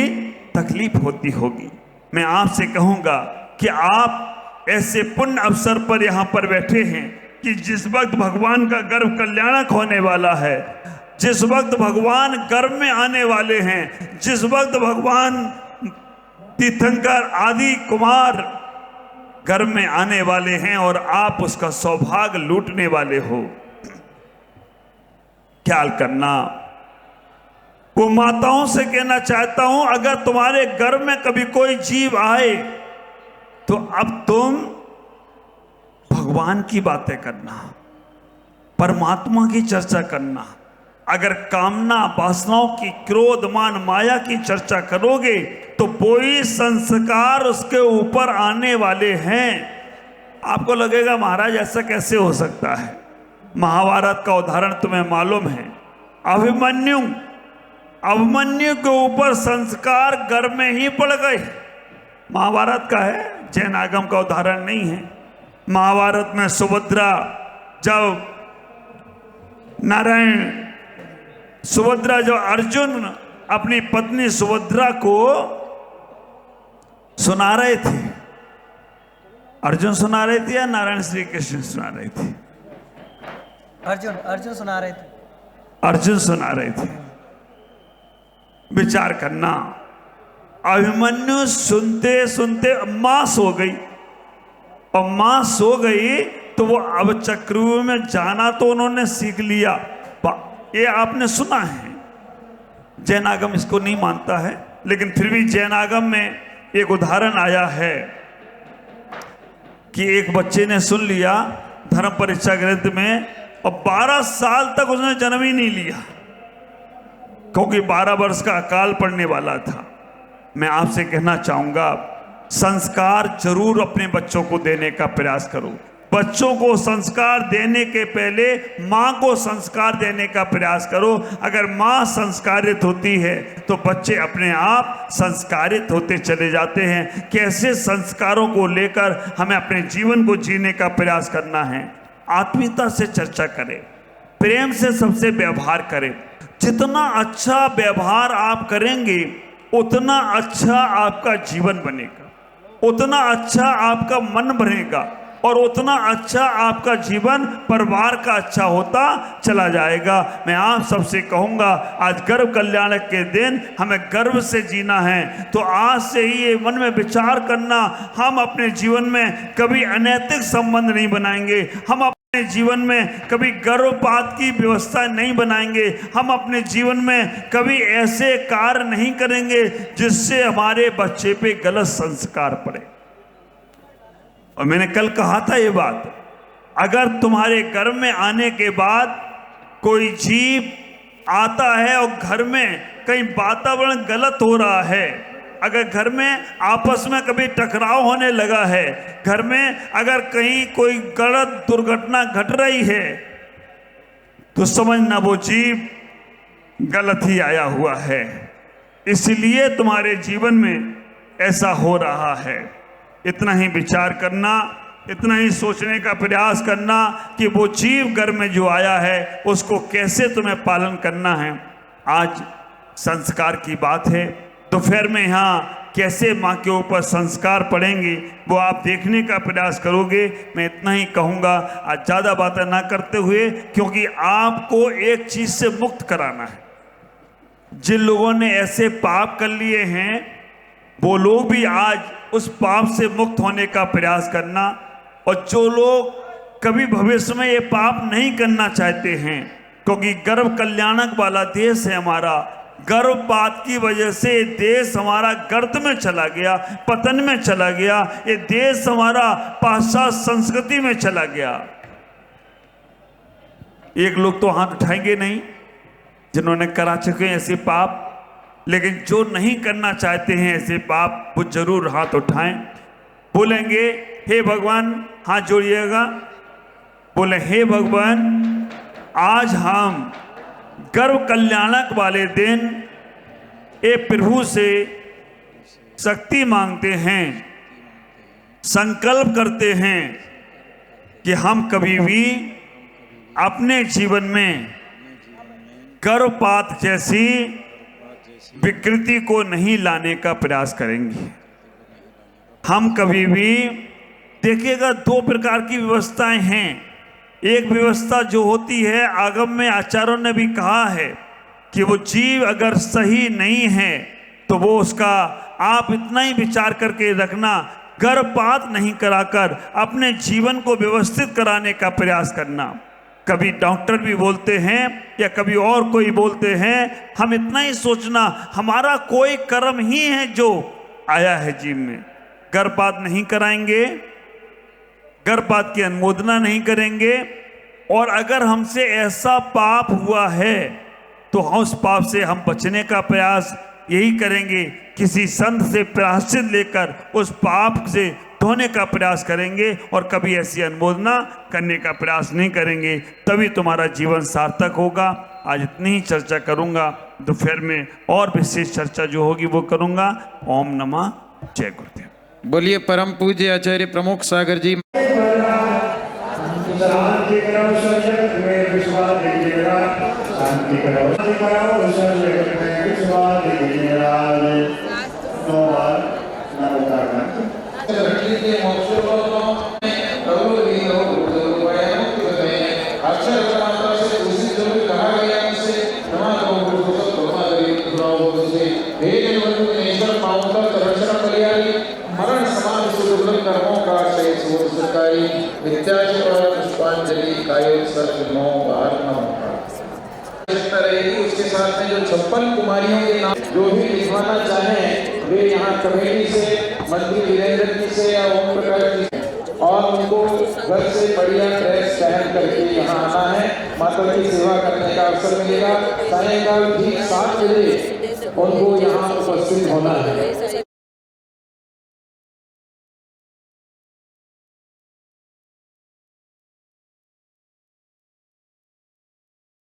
E: तकलीफ होती होगी। मैं आपसे कहूंगा कि आप ऐसे पुण्य अवसर पर यहाँ पर बैठे हैं कि जिस वक्त भगवान का गर्भ कल्याणक होने वाला है, जिस वक्त भगवान गर्भ में आने वाले हैं, जिस वक्त भगवान तीर्थंकर आदि कुमार गर्भ में आने वाले हैं और आप उसका सौभाग्य लूटने वाले हो, ख्याल करना। वो माताओं से कहना चाहता हूं, अगर तुम्हारे घर में कभी कोई जीव आए तो अब तुम भगवान की बातें करना, परमात्मा की चर्चा करना। अगर कामना वासनाओं की, क्रोध मान माया की चर्चा करोगे तो कोई संस्कार उसके ऊपर आने वाले हैं। आपको लगेगा महाराज ऐसा कैसे हो सकता है। महाभारत का उदाहरण तुम्हें मालूम है। अभिमन्यु के ऊपर संस्कार घर में ही पड़ गए। महाभारत का है, जैन आगम का उदाहरण नहीं है। महाभारत में सुभद्रा, जब जब अर्जुन अपनी पत्नी सुभद्रा को सुना रहे थे, अर्जुन सुना रहे थे या नारायण श्री कृष्ण सुना रहे थे?
F: अर्जुन सुना रहे थे।
E: अर्जुन सुना रहे थे। विचार करना, अभिमन्यु सुनते सुनते मां सो गई, और मां सो गई तो वो अब चक्रव्यूह में जाना तो उन्होंने सीख लिया। ये आपने सुना है। जैन आगम इसको नहीं मानता है, लेकिन फिर भी जैन आगम में एक उदाहरण आया है कि एक बच्चे ने सुन लिया धर्म परीक्षा ग्रंथ में, और 12 साल तक उसने जन्म ही नहीं लिया, क्योंकि 12 वर्ष का अकाल पड़ने वाला था। मैं आपसे कहना चाहूंगा, संस्कार जरूर अपने बच्चों को देने का प्रयास करो। बच्चों को संस्कार देने के पहले माँ को संस्कार देने का प्रयास करो। अगर माँ संस्कारित होती है तो बच्चे अपने आप संस्कारित होते चले जाते हैं। कैसे संस्कारों को लेकर हमें अपने जीवन को जीने का प्रयास करना है। आत्मीयता से चर्चा करें, प्रेम से सबसे व्यवहार करें। जितना अच्छा व्यवहार आप करेंगे उतना अच्छा आपका जीवन बनेगा, उतना अच्छा आपका मन बनेगा, और उतना अच्छा आपका जीवन परिवार का अच्छा होता चला जाएगा। मैं आप सबसे कहूँगा, आज गर्व कल्याणक के दिन हमें गर्व से जीना है। तो आज से ही ये मन में विचार करना, हम अपने जीवन में कभी अनैतिक संबंध नहीं बनाएंगे, हम अपने जीवन में कभी गर्भपात की व्यवस्था नहीं बनाएंगे, हम अपने जीवन में कभी ऐसे कार्य नहीं करेंगे जिससे हमारे बच्चे पे गलत संस्कार पड़े। और मैंने कल कहा था ये बात, अगर तुम्हारे घर में आने के बाद कोई जीव आता है और घर में कहीं वातावरण गलत हो रहा है, अगर घर में आपस में कभी टकराव होने लगा है, घर में अगर कहीं कोई गलत दुर्घटना घट रही है, तो समझना वो जीव गलत ही आया हुआ है। इसलिए तुम्हारे जीवन में ऐसा हो रहा है। इतना ही विचार करना, इतना ही सोचने का प्रयास करना कि वो जीव घर में जो आया है उसको कैसे तुम्हें पालन करना है। आज संस्कार की बात है, तो फिर मैं यहाँ कैसे माँ के ऊपर संस्कार पड़ेंगे वो आप देखने का प्रयास करोगे। मैं इतना ही कहूँगा, आज ज़्यादा बातें ना करते हुए, क्योंकि आपको एक चीज़ से मुक्त कराना है। जिन लोगों ने ऐसे पाप कर लिए हैं वो लोग भी आज उस पाप से मुक्त होने का प्रयास करना, और जो लोग कभी भविष्य में ये पाप नहीं करना चाहते हैं, क्योंकि गर्भ कल्याणक वाला देश है हमारा। गर्भपात की वजह से देश हमारा गर्त में चला गया, पतन में चला गया, ये देश हमारा पाश्चात्य संस्कृति में चला गया। एक लोग तो हाथ उठाएंगे नहीं जिन्होंने करा चुके हैं ऐसे पाप, लेकिन जो नहीं करना चाहते हैं ऐसे पाप वो जरूर हाथ उठाएं। बोलेंगे हे भगवान, हाथ जोड़िएगा, बोले हे भगवान, आज हम गर्भ कल्याणक वाले दिन ए प्रभु से शक्ति मांगते हैं, संकल्प करते हैं कि हम कभी भी अपने जीवन में गर्भपात जैसी विकृति को नहीं लाने का प्रयास करेंगे। हम कभी भी, देखिएगा, 2 प्रकार की व्यवस्थाएं हैं। एक व्यवस्था जो होती है, आगम में आचार्यों ने भी कहा है कि वो जीव अगर सही नहीं है तो वो उसका आप इतना ही विचार करके रखना, गर्भपात नहीं कराकर अपने जीवन को व्यवस्थित कराने का प्रयास करना। कभी डॉक्टर भी बोलते हैं या कभी और कोई बोलते हैं, हम इतना ही सोचना हमारा कोई कर्म ही है जो आया है जीव में। गर्भपात नहीं कराएंगे, गर्भपात की अनुमोदना नहीं करेंगे, और अगर हमसे ऐसा पाप हुआ है तो उस पाप से हम बचने का प्रयास यही करेंगे, किसी संत से प्रायश्चित लेकर उस पाप से धोने का प्रयास करेंगे और कभी ऐसी अनुमोदना करने का प्रयास नहीं करेंगे, तभी तुम्हारा जीवन सार्थक होगा। आज इतनी ही चर्चा करूंगा, दोपहर में और विशेष चर्चा जो होगी वो करूंगा। ओम नमः, जय गुरुदेव।
A: बोलिए परम पूज्य आचार्य प्रमुख सागर जी।
D: शांति करो सब जगत में विश्वास दीजिएगा, शांति करो सब जगत में विश्वास दीजिएगा। नौ बार नमो करना।
A: मरण समान सुदुर्लभ कर्मों का शेष हो सकाई विद्याचि और पुष्पांजलि कायोत्सर्ग 9 बार नमः रहेगी। उसके साथ में जो 56 कुमारियों के नाम जो भी लिखवाना चाहें वे यहाँ कमेटी से, मंत्री वीरेंद्र जी से या ओम प्रकाश जी से, और उनको घर से बढ़िया ड्रेस पहन करके यहाँ आना है। माता की सेवा करने का अवसर मिलेगा। सायंकाल ठीक 7 बजे उनको यहाँ उपस्थित होना है।